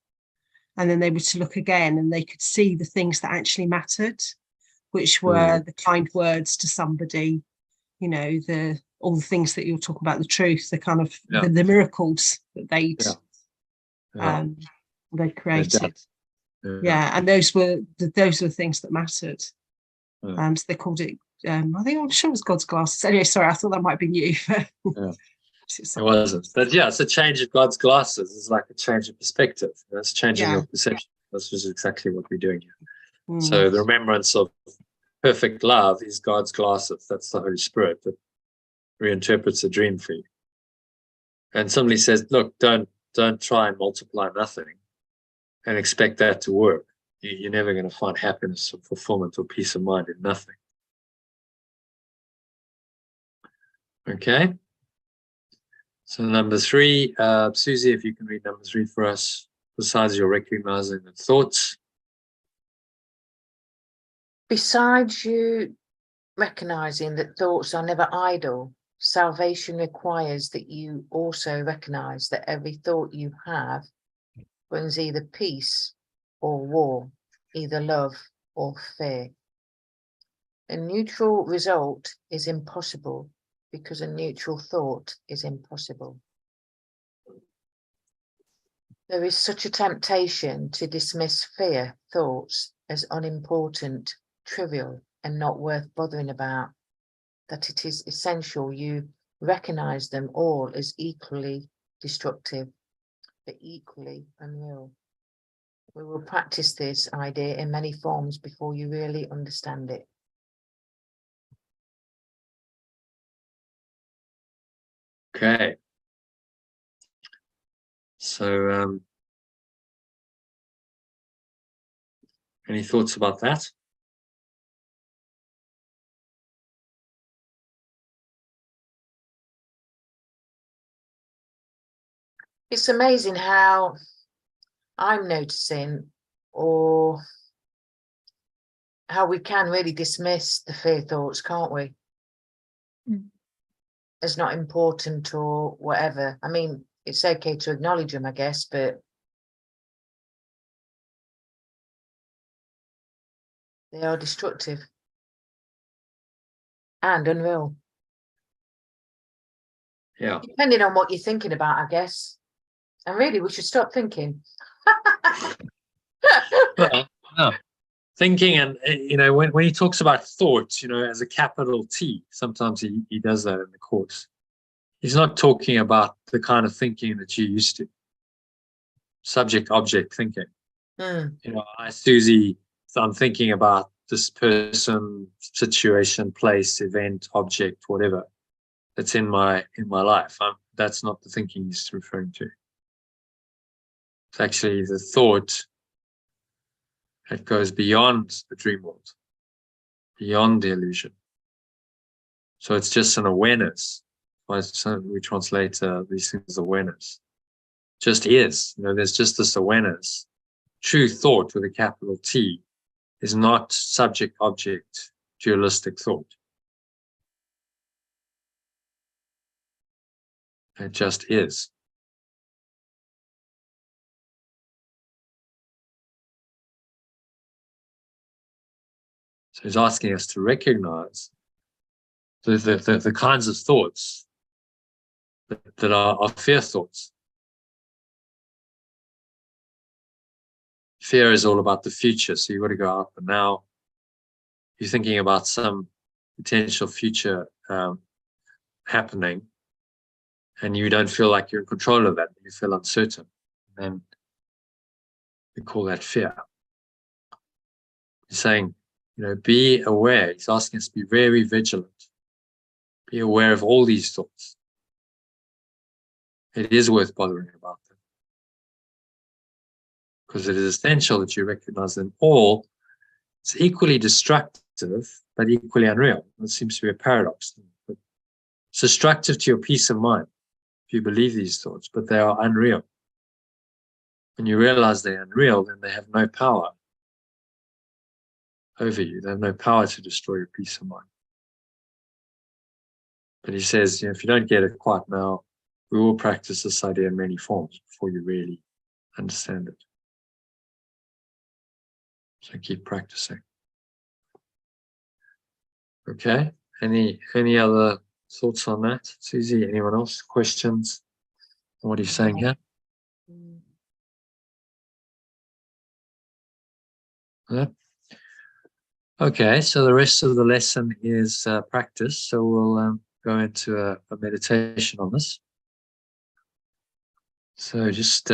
and then they were to look again, and they could see the things that actually mattered, which were the kind words to somebody, all the things that you're talking about, the truth, the kind of the miracles that they'd created. And those were the things that mattered. So they called it I think I'm sure it was God's glasses. Anyway, sorry, I thought that might have been you. Yeah. It wasn't. But yeah, it's a change of God's glasses. It's like a change of perspective. It's changing your perception. This is exactly what we're doing here. So the remembrance of perfect love is God's glasses. That's the Holy Spirit that reinterprets a dream for you. And somebody says, look, don't try and multiply nothing and expect that to work. You're never going to find happiness or fulfillment or peace of mind in nothing. Okay. So number 3, Susie, if you can read number 3 for us, besides your recognizing the thoughts. Besides you recognizing that thoughts are never idle, salvation requires that you also recognize that every thought you have brings either peace or war, either love or fear. A neutral result is impossible because a neutral thought is impossible. There is such a temptation to dismiss fear thoughts as unimportant, trivial, and not worth bothering about, that it is essential you recognize them all as equally destructive, but equally unreal. We will practice this idea in many forms before you really understand it. Okay. So, any thoughts about that? It's amazing how I'm noticing, or how we can really dismiss the fear thoughts, can't we? As not important or whatever. I mean, it's okay to acknowledge them, I guess, but they are destructive and unreal. Yeah. Depending on what you're thinking about, I guess. And really, we should stop thinking. Well, no. Thinking, and when he talks about thoughts, as a capital T, sometimes he does that in the course. He's not talking about the kind of thinking that you used to. Subject-object thinking. Susie, I'm thinking about this person, situation, place, event, object, whatever that's in my life. That's not the thinking he's referring to. It's actually the thought that goes beyond the dream world, beyond the illusion. So it's just an awareness. We translate these things as awareness. Just is. There's just this awareness. True thought with a capital T is not subject-object dualistic thought. It just is. So he's asking us to recognize the kinds of thoughts that are fear thoughts. Fear is all about the future, so you've got to go out and now. You're thinking about some potential future happening, and you don't feel like you're in control of that. You feel uncertain, and we call that fear. He's saying, be aware. He's asking us to be very vigilant. Be aware of all these thoughts. It is worth bothering about them, because it is essential that you recognize them all. It's equally destructive, but equally unreal. That seems to be a paradox. But it's destructive to your peace of mind if you believe these thoughts, but they are unreal. When you realize they're unreal, then they have no power over you. They have no power to destroy your peace of mind. But he says, if you don't get it quite now, we will practice this idea in many forms before you really understand it. So keep practicing. Okay. Any other thoughts on that? Susie, anyone else? Questions on what he's saying here? Yeah. Okay, so the rest of the lesson is practice. So we'll go into a meditation on this. So just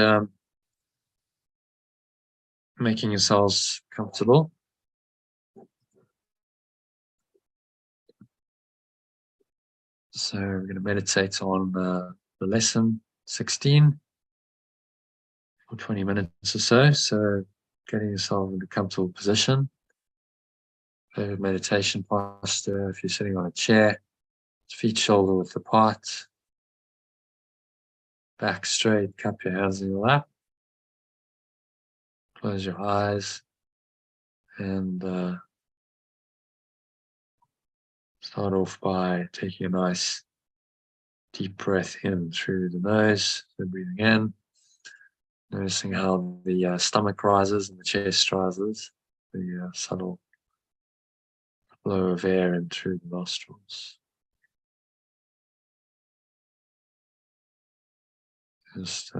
making yourselves comfortable. So we're going to meditate on the lesson 16 for 20 minutes or so. So getting yourself in a comfortable position. Meditation posture. If you're sitting on a chair, feet shoulder width apart, back straight, cup your hands in your lap, close your eyes, and start off by taking a nice deep breath in through the nose. So breathing in, noticing how the stomach rises and the chest rises, the subtle flow of air in through the nostrils. Just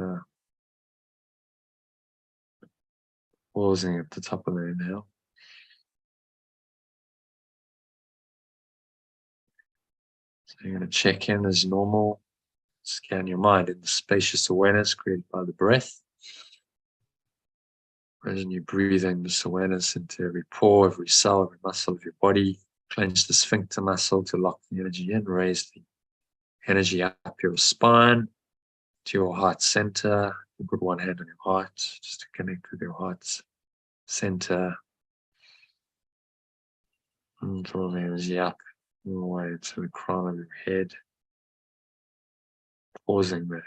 pausing at the top of the inhale. So you're going to check in as normal. Scan your mind in the spacious awareness created by the breath. Imagine you breathing this awareness into every pore, every cell, every muscle of your body. Clench the sphincter muscle to lock the energy in. Raise the energy up your spine to your heart center. You put one hand on your heart just to connect with your heart's center. And draw the energy up all the way to the crown of your head. Pausing there.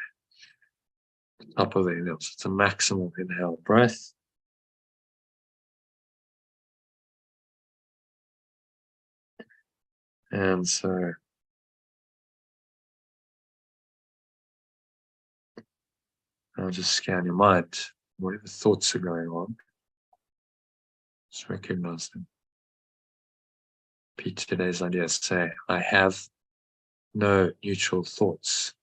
Top of the inhale. So it's a maximum inhale breath. And so now just scan your mind. Whatever thoughts are going on, just recognize them. Repeat today's idea. Say, I have no neutral thoughts.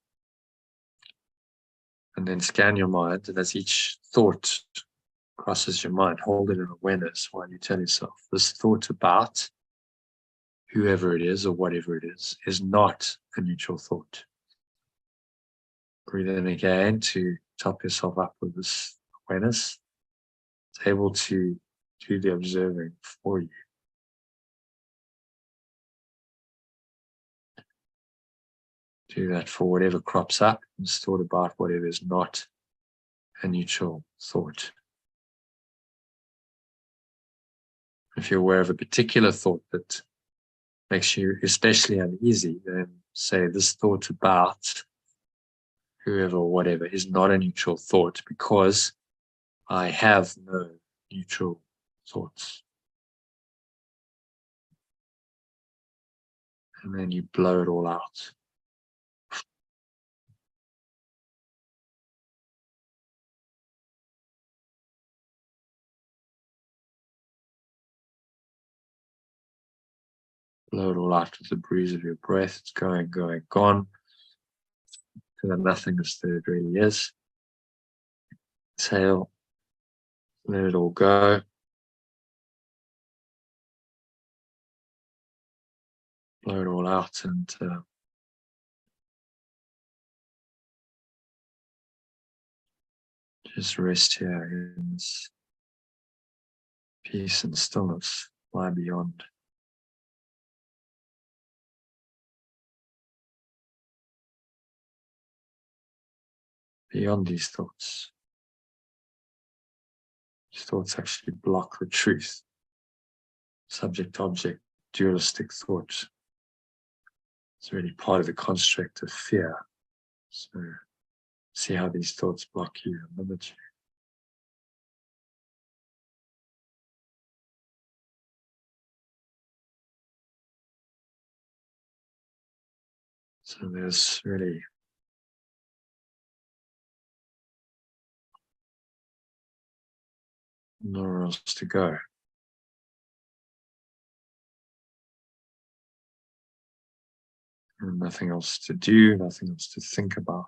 And then scan your mind, and as each thought crosses your mind, hold it in awareness while you tell yourself, this thought about whoever it is or whatever it is not a neutral thought. Breathe in again to top yourself up with this awareness. It's able to do the observing for you. Do that for whatever crops up. Just thought about whatever is not a neutral thought. If you're aware of a particular thought that makes you especially uneasy, then say this thought about whoever or whatever is not a neutral thought because I have no neutral thoughts. And then you blow it all out. Blow it all out with the breeze of your breath. It's going, gone. To the nothingness that it really is. Exhale. Let it all go. Blow it all out and just rest here in this peace and stillness. Lie beyond. Beyond these thoughts. These thoughts actually block the truth. Subject-object, dualistic thought. It's really part of the construct of fear. So see how these thoughts block you and limit you. So there's really nowhere else to go. And nothing else to do, nothing else to think about.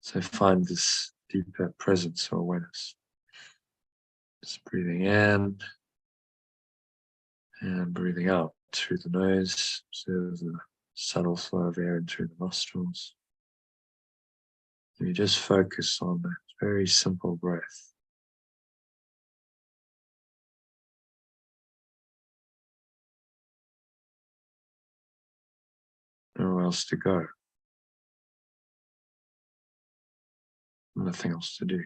So find this deeper presence or awareness. Just breathing in and breathing out through the nose. Observe the subtle flow of air in through the nostrils. You just focus on that very simple breath. Nowhere else to go. Nothing else to do.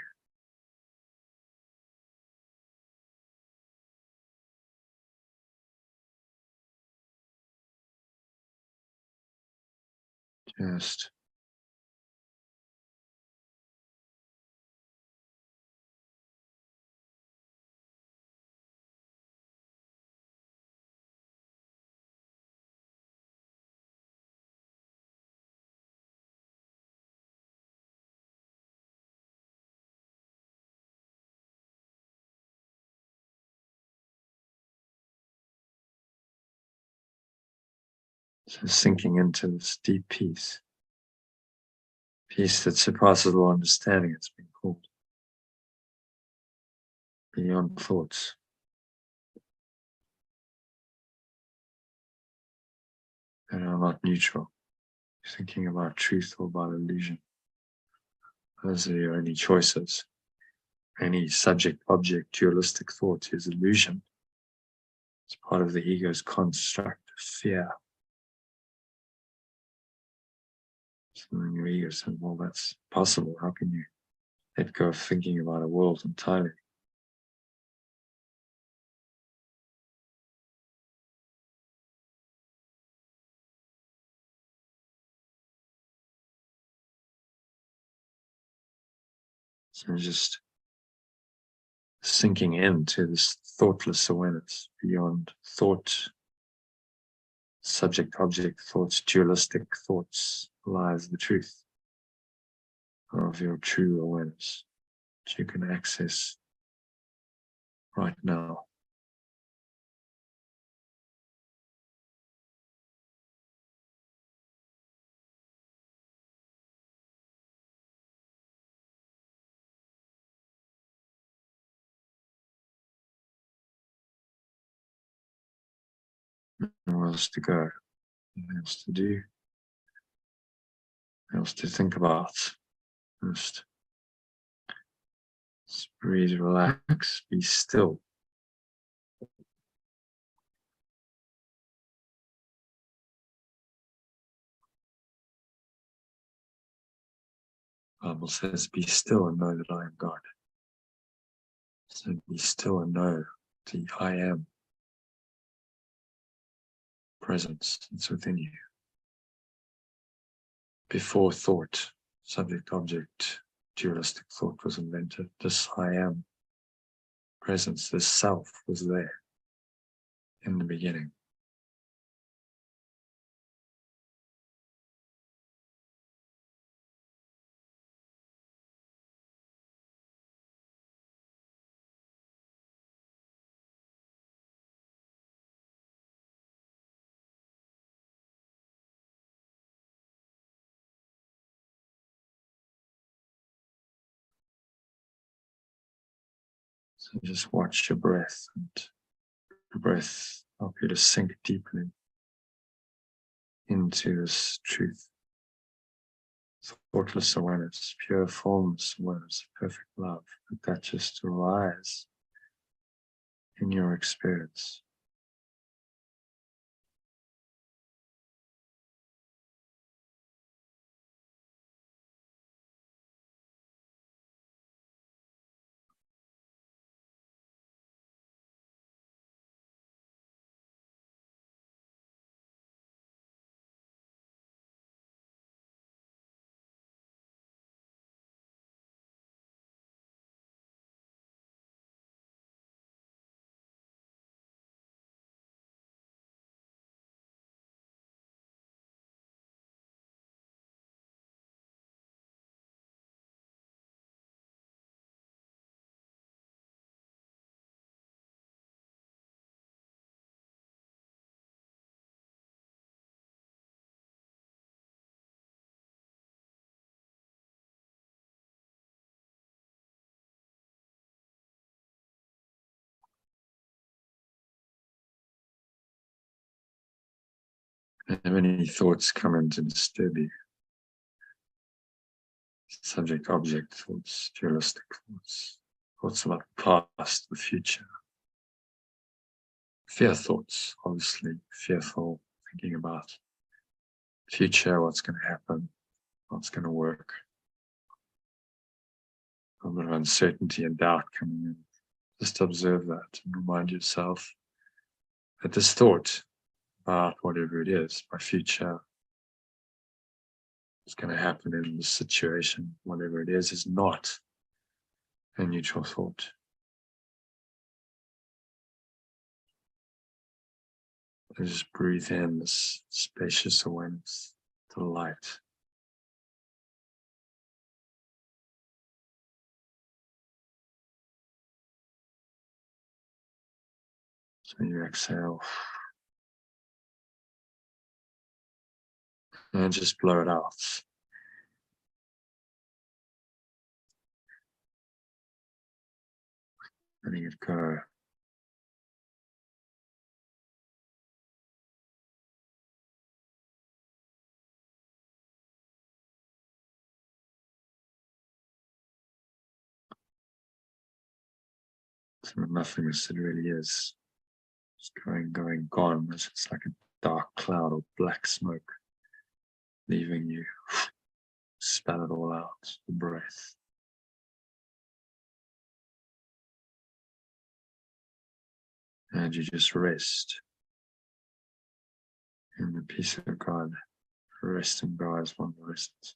Just sinking into this deep peace. Peace that surpasses all understanding, it's been called. Beyond thoughts. That are not neutral. Thinking about truth or about illusion. Those are your only choices. Any subject-object dualistic thought is illusion. It's part of the ego's construct of fear. So then your ego says, well, that's possible. How can you let go of thinking about a world entirely? So just sinking into this thoughtless awareness beyond thought, subject-object thoughts, dualistic thoughts, lies the truth of your true awareness that you can access right now. Nowhere else to go, nothing else to do, nothing else to think about. Just breathe, relax, be still. The Bible says, be still and know that I am God. So be still and know the I am presence that's within you. Before thought, subject, object, dualistic thought was invented, this I am presence, this self was there in the beginning. So just watch your breath, and your breath help you to sink deeply into this truth. Thoughtless awareness, pure formless awareness, perfect love. Let that just arise in your experience. have any thoughts come in to disturb you? Subject, object thoughts, dualistic thoughts, thoughts about the past, the future. Fear thoughts, obviously, fearful, thinking about future, what's going to happen, what's going to work. A little bit of uncertainty and doubt coming in. Just observe that and remind yourself that this thought about whatever it is, my future, what's going to happen in this situation, whatever it is not a neutral thought. And just breathe in this spacious awareness to the light. So you exhale and just blow it out. Letting it go. So nothingness it really is. Just going, gone. It's like a dark cloud or black smoke, leaving you. Spell it all out, the breath. And you just rest in the peace of God. Rest in God as one rests.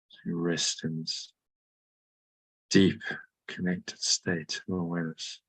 So you rest in this deep, connected state of awareness.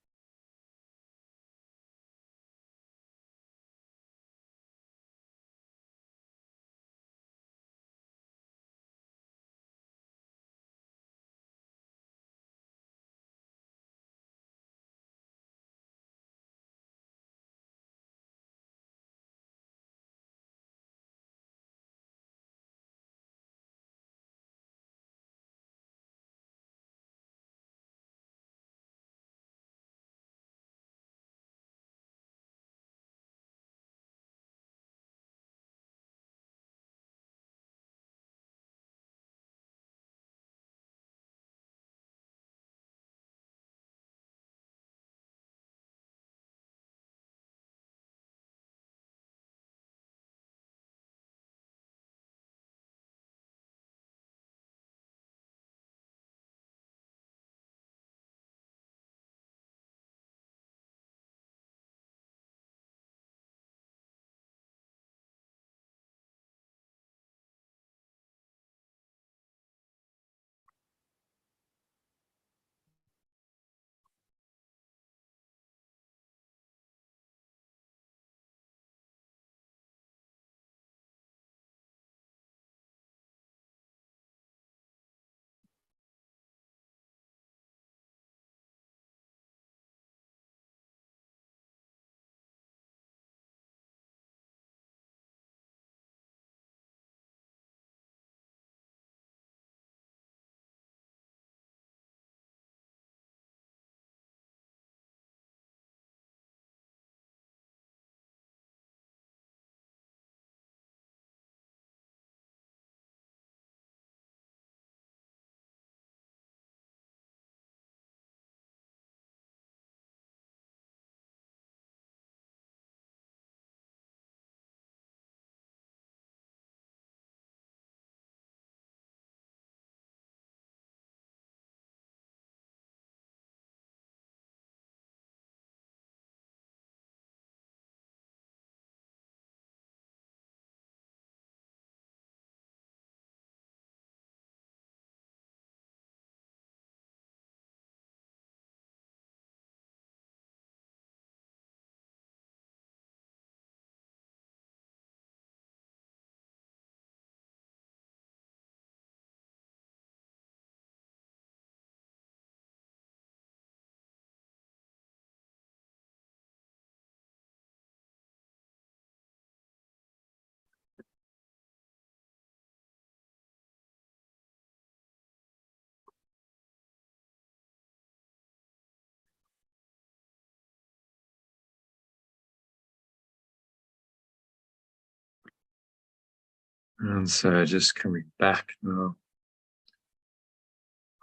And so just coming back now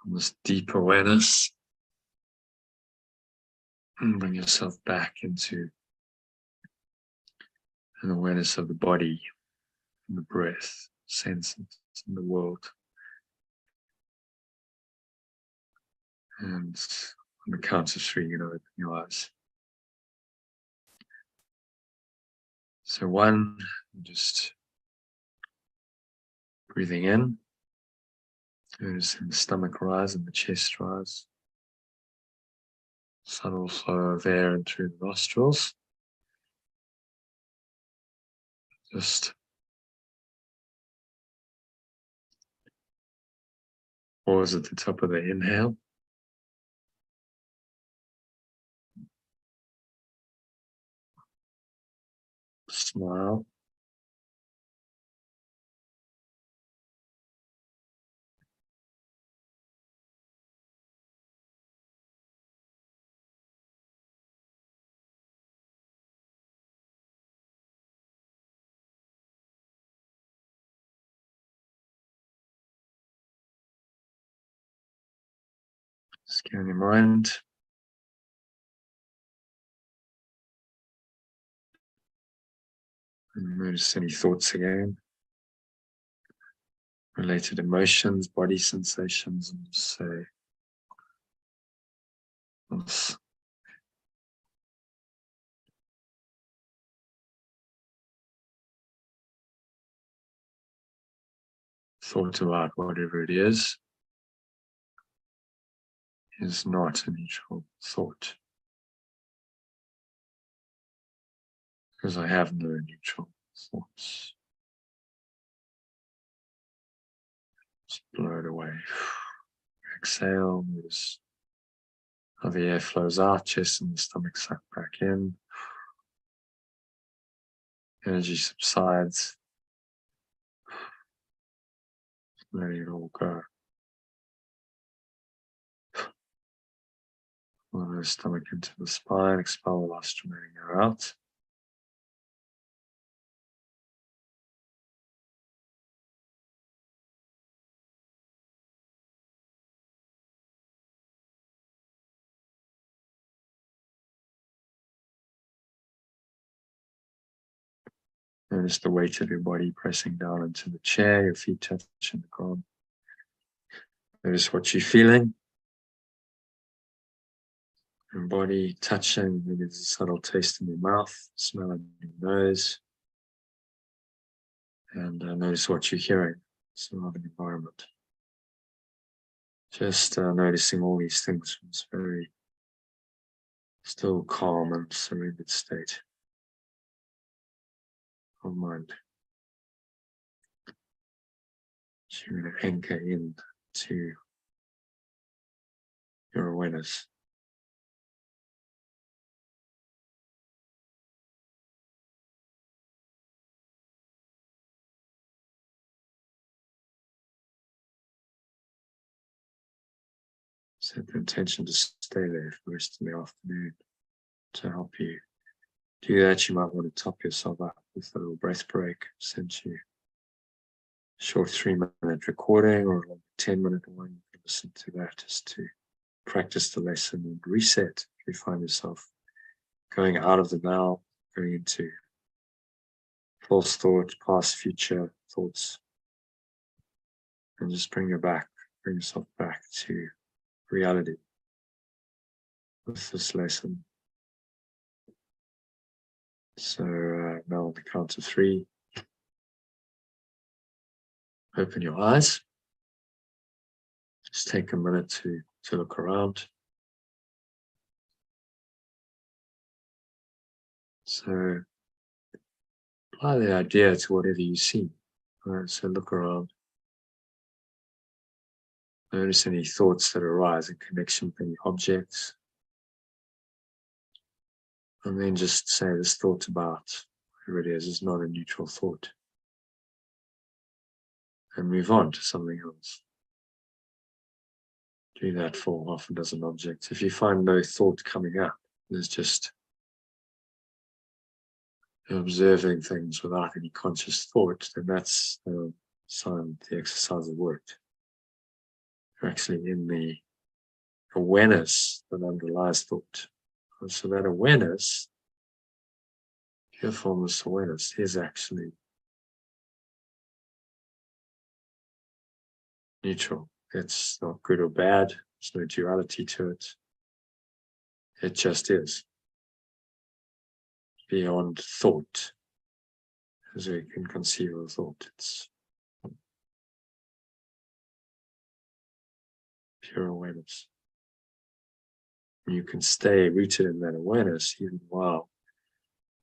on this deep awareness, and bring yourself back into an awareness of the body and the breath, senses in the world. And on the count of 3, open your eyes. So 1, just breathing in, noticing the stomach rise and the chest rise. Subtle flow of air in through the nostrils. Just pause at the top of the inhale. Smile. Scan your mind. And notice any thoughts again. Related emotions, body sensations, and just say, this. Thought about whatever it is not a neutral thought. Because I have no neutral thoughts. Just blow it away. Exhale, notice how the air flows out, chest and the stomach suck back in. Energy subsides. Letting it all go. Follow the stomach into the spine, expel the last remaining air out. Notice the weight of your body pressing down into the chair, your feet touching the ground. Notice what you're feeling. Your body touching, maybe there's a subtle taste in your mouth, smell in your nose. And notice what you're hearing, surrounding environment. Just noticing all these things from this very still, calm and surrendered state of mind. So you're going to anchor in to your awareness. Set the intention to stay there for the rest of the afternoon. To help you do that, you might want to top yourself up with a little breath break. Send you a short 3-minute recording or a long 10-minute one. You can listen to that just to practice the lesson and reset if you find yourself going out of the now, going into false thought, past, future thoughts. And just bring yourself back to reality with this lesson. So now on the count of 3, open your eyes. Just take a minute to look around. So apply the idea to whatever you see. All right, so look around. Notice any thoughts that arise in connection with any objects. And then just say this thought about whatever it is not a neutral thought. And move on to something else. Do that for half a dozen objects. If you find no thought coming up, there's just observing things without any conscious thought, then that's the sign the exercise has worked. You're actually in the awareness that underlies thought. And so that awareness, pure formless awareness, is actually neutral. It's not good or bad. There's no duality to it. It just is. Beyond thought, as we can conceive of thought. It's pure awareness. You can stay rooted in that awareness even while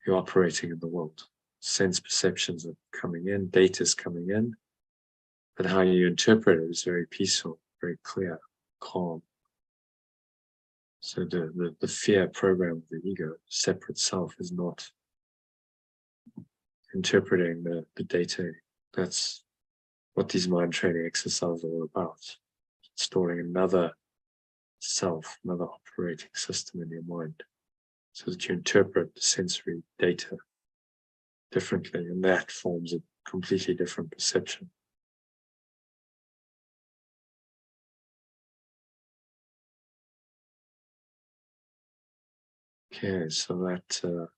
you're operating in the world. Sense perceptions are coming in, data is coming in, but how you interpret it is very peaceful, very clear, calm. So the fear program of the ego, separate self, is not interpreting the data. That's what these mind training exercises are all about. Installing another self, another operating system in your mind, so that you interpret the sensory data differently, and that forms a completely different perception. Okay, so that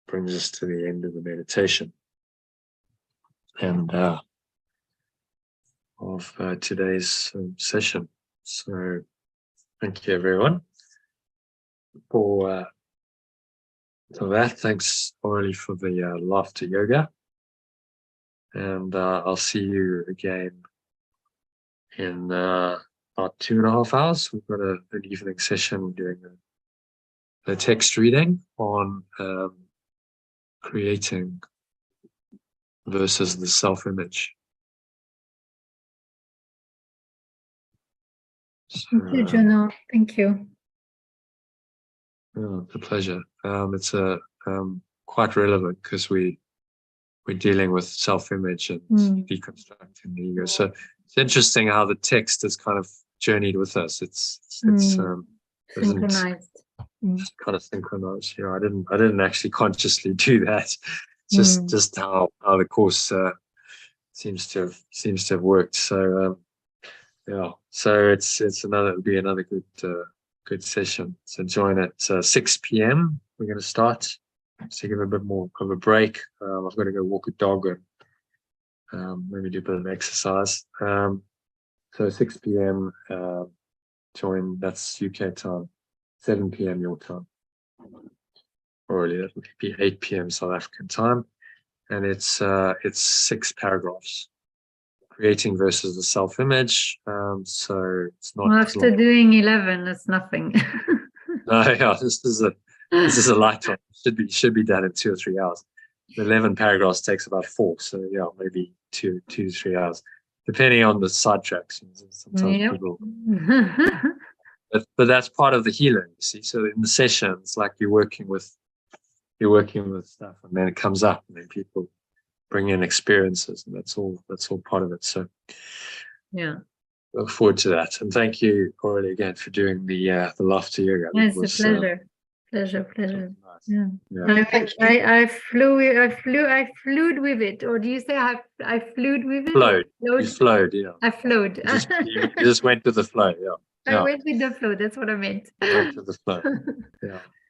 brings us to the end of the meditation and of today's session. So thank you everyone for that. Thanks Aurelie for the laughter yoga, and I'll see you again in about 2.5 hours. We've got an evening session doing a text reading on creating versus the self-image. Thank you, Juno. Thank you. Oh, it's a pleasure. It's quite relevant because we're dealing with self-image and deconstructing the ego. So it's interesting how the text has kind of journeyed with us. It's synchronized. Kind of synchronized. I didn't actually consciously do that. Just how the course seems to have worked. So so it'll be another good session. So join at 6 p.m. We're going to start. So give a bit more of a break. I've got to go walk a dog and maybe do a bit of exercise. So 6 p.m. Join. That's UK time. 7 p.m. your time. Or earlier, that would be 8 p.m. South African time. And it's 6 paragraphs. Creating versus the self-image. So it's not. Well, after doing 11, it's nothing. No, this is a light one. Should be done in 2 or 3 hours. 11 paragraphs takes about 4, so maybe 2 to 3 hours, depending on the sidetracks. Sometimes people. But that's part of the healing, you see. So in the session, it's like you're working with stuff, and then it comes up, and then people bring in experiences, and that's all part of it. So look forward to that, and thank you Aurelie again for doing the laughter yoga. It's a pleasure. Pleasure. Nice. I flowed with it, or do you say I flowed with it? Flowed. You flowed, yeah. I flowed. You just went with the flow, I went with the flow. That's what I meant. Went with the flow,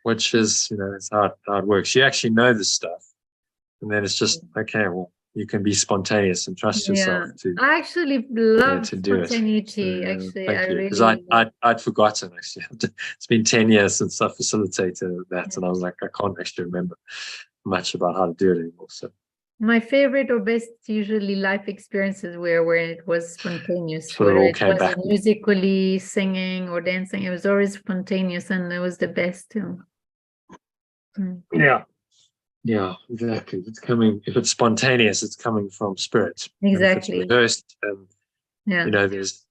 which is it's how it works. You actually know this stuff. And then it's just, okay, well, you can be spontaneous and trust yourself to. I actually love to do spontaneity. it. Actually, thank I you. really. Because I'd forgotten actually. It's been 10 years since I facilitated that, and I was like, I can't actually remember much about how to do it anymore. So. My favorite or best usually life experiences were where it was spontaneous, so where it wasn't back. musically singing or dancing. It was always spontaneous, and it was the best too. Yeah, exactly. If it's spontaneous, it's coming from spirit. Exactly. And if it's rehearsed, and there's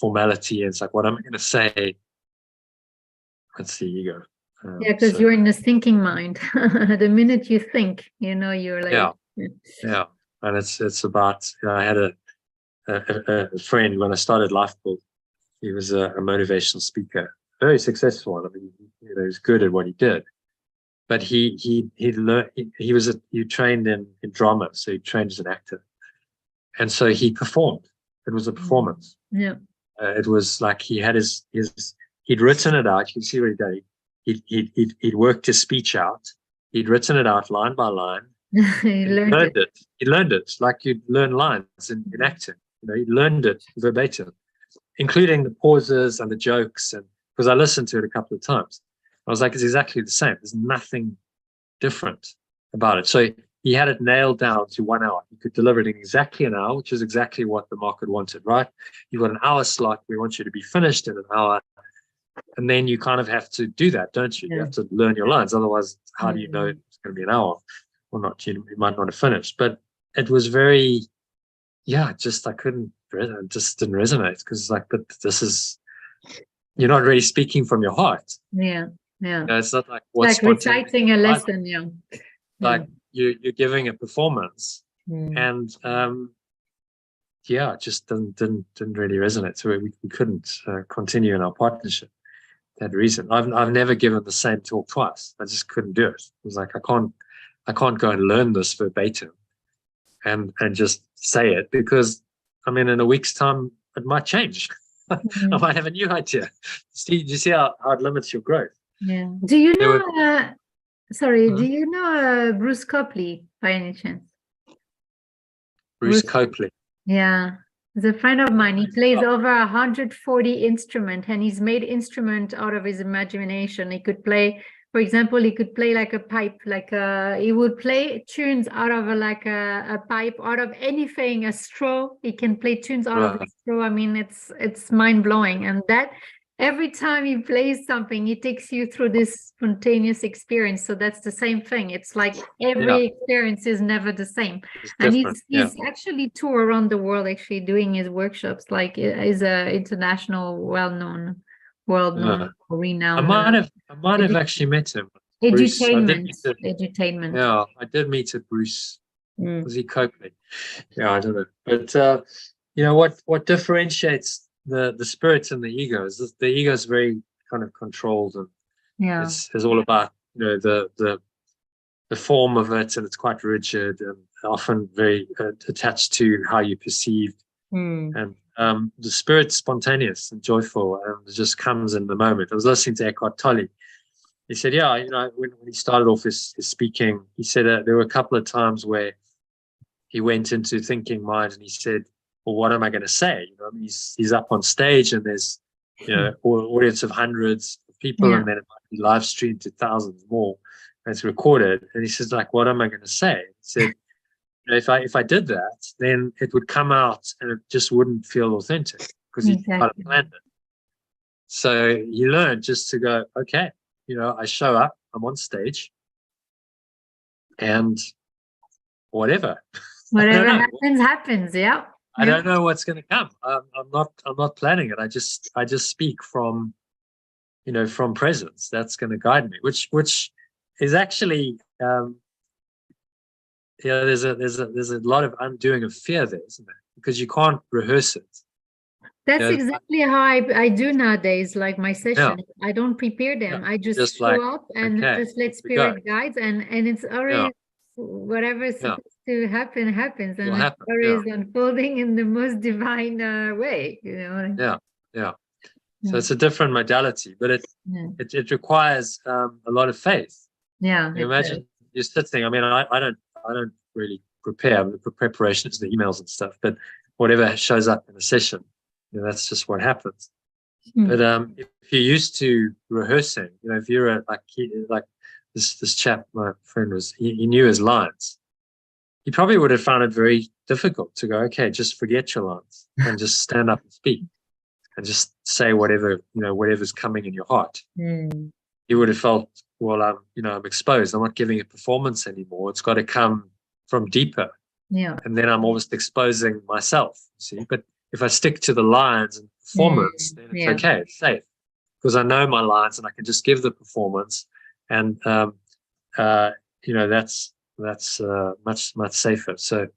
formality, and it's like, what am I going to say? That's the ego. Because you're in the thinking mind. The minute you think, you're like. Yeah. And it's about. I had a friend when I started Lifebook. He was a motivational speaker, very successful. I mean, he was good at what he did. but he learned, he trained in drama, so he trained as an actor, and so he performed. It was a performance. Yeah. It was like he had he'd written it out. You can see what he did. He'd worked his speech out. He'd written it out line by line. He learned it. He learned it like you'd learn lines in acting. He learned it verbatim, including the pauses and the jokes. And because I listened to it a couple of times, I was like, it's exactly the same. There's nothing different about it. So he had it nailed down to 1 hour. He could deliver it in exactly an hour, which is exactly what the market wanted, right? You've got an hour slot. We want you to be finished in an hour. And then you kind of have to do that, don't you? You have to learn your lines. Otherwise, how do you know it's going to be an hour or not? You might not have finished. But it was very, just I just didn't resonate, because it's like, but this is, you're not really speaking from your heart. Yeah. It's not like what's like reciting a lesson. Like you're giving a performance, and just didn't really resonate. So we couldn't continue in our partnership. That reason, I've never given the same talk twice. I just couldn't do it. It was like I can't go and learn this verbatim and just say it, because I mean, in a week's time it might change. I might have a new idea. Do you see how it limits your growth? Yeah. Do you know? Do you know Bruce Copley by any chance? Bruce Copley. Yeah, he's a friend of mine. He plays over 140 instruments, and he's made instrument out of his imagination. He could play, for example, he could play like a pipe, he would play tunes out of a pipe, out of anything, a straw. He can play tunes out of a straw. I mean, it's mind blowing, and that. Every time he plays something, he takes you through this spontaneous experience. So that's the same thing. It's like every experience is never the same. And he's actually tour around the world, actually doing his workshops. Like, is a international, well-known, renowned. I might have actually met him. Edutainment. Yeah, I did meet Bruce. Was he Copley? Yeah, I don't know. But what differentiates the spirit and the ego is the ego is very kind of controlled, and it's all about the form of it, and it's quite rigid and often very attached to how you perceived. And the spirit's spontaneous and joyful, and it just comes in the moment. I was listening to Eckhart Tolle. He said, when he started off his speaking, he said there were a couple of times where he went into thinking mind, and he said, well, what am I going to say? He's up on stage, and there's an audience of hundreds of people, and then it might be live streamed to thousands more, and it's recorded. And he says, like, what am I going to say? He said, if I did that, then it would come out and it just wouldn't feel authentic, because he kind of planned it. So he learned just to go, okay, I show up, I'm on stage, and whatever happens. Yeah. I don't know what's going to come. I'm not planning it. I just speak from presence. That's going to guide me, which is actually there's a lot of undoing of fear there, isn't there? Because you can't rehearse it. That's exactly how I do nowadays. Like my session, I don't prepare them. I just show up and just let spirit guide, and it's already whatever is supposed to happen happens, and the story is unfolding in the most divine way. So it's a different modality, but it requires a lot of faith. Imagine you're sitting. I mean, I don't really prepare. The preparation is the emails and stuff, but whatever shows up in a session, that's just what happens. But if you're used to rehearsing, if you're like this chap, my friend he knew his lines. He probably would have found it very difficult to go, okay, just forget your lines and just stand up and speak and just say whatever's coming in your heart. He would have felt, well, I'm exposed. I'm not giving a performance anymore. It's got to come from deeper. And then I'm almost exposing myself, see? But if I stick to the lines and performance, then it's okay, it's safe. Because I know my lines and I can just give the performance, and that's much safer. So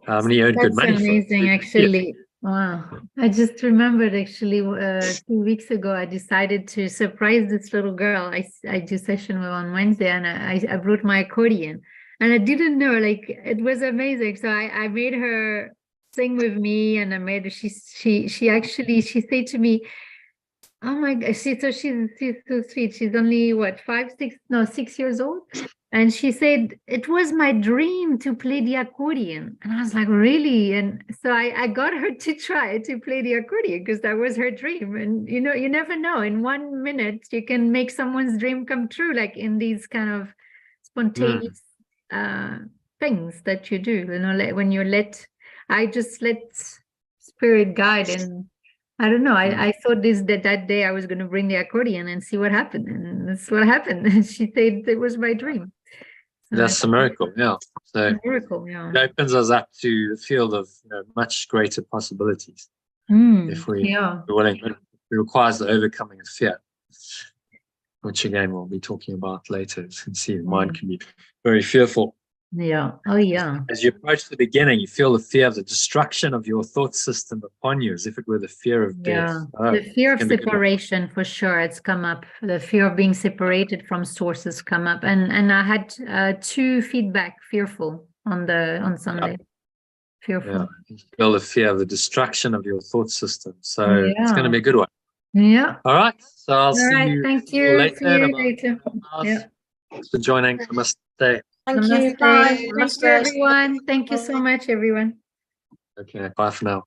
he earned good money. That's amazing, actually. Wow. I just remembered actually 2 weeks ago, I decided to surprise this little girl. I do session with on Wednesday, and I brought my accordion, and I didn't know, like, it was amazing. So I made her sing with me, and I made her, she actually, she said to me, oh my God, she's so sweet. She's only what, 6 years old. And she said, it was my dream to play the accordion. And I was like, really? And so I got her to try to play the accordion because that was her dream. And you know, you never know. In 1 minute, you can make someone's dream come true, like in these kind of spontaneous things that you do, you know, like when I just let spirit guide. And I don't know. I thought that day I was going to bring the accordion and see what happened, and that's what happened. And she said it was my dream. So That's a miracle, yeah. So a miracle, yeah. it opens us up to the field of much greater possibilities if we're willing. It requires the overcoming of fear, which again we'll be talking about later. As you can see, the mind can be very fearful. Yeah. Oh, yeah. As you approach the beginning, you feel the fear of the destruction of your thought system upon you, as if it were the fear of death. Yeah. The fear of separation, for sure, it's come up. The fear of being separated from sources come up. And I had 2 feedback, fearful, on Sunday. Fearful. Yeah. You feel the fear of the destruction of your thought system. So it's going to be a good one. Yeah. All right. So I'll see you. Thank you. Later. See you later. Yeah. Thanks for joining. Namaste. Thank you. Namaste. Bye. Thank you, everyone. Thank you so much, everyone. Okay. Bye for now.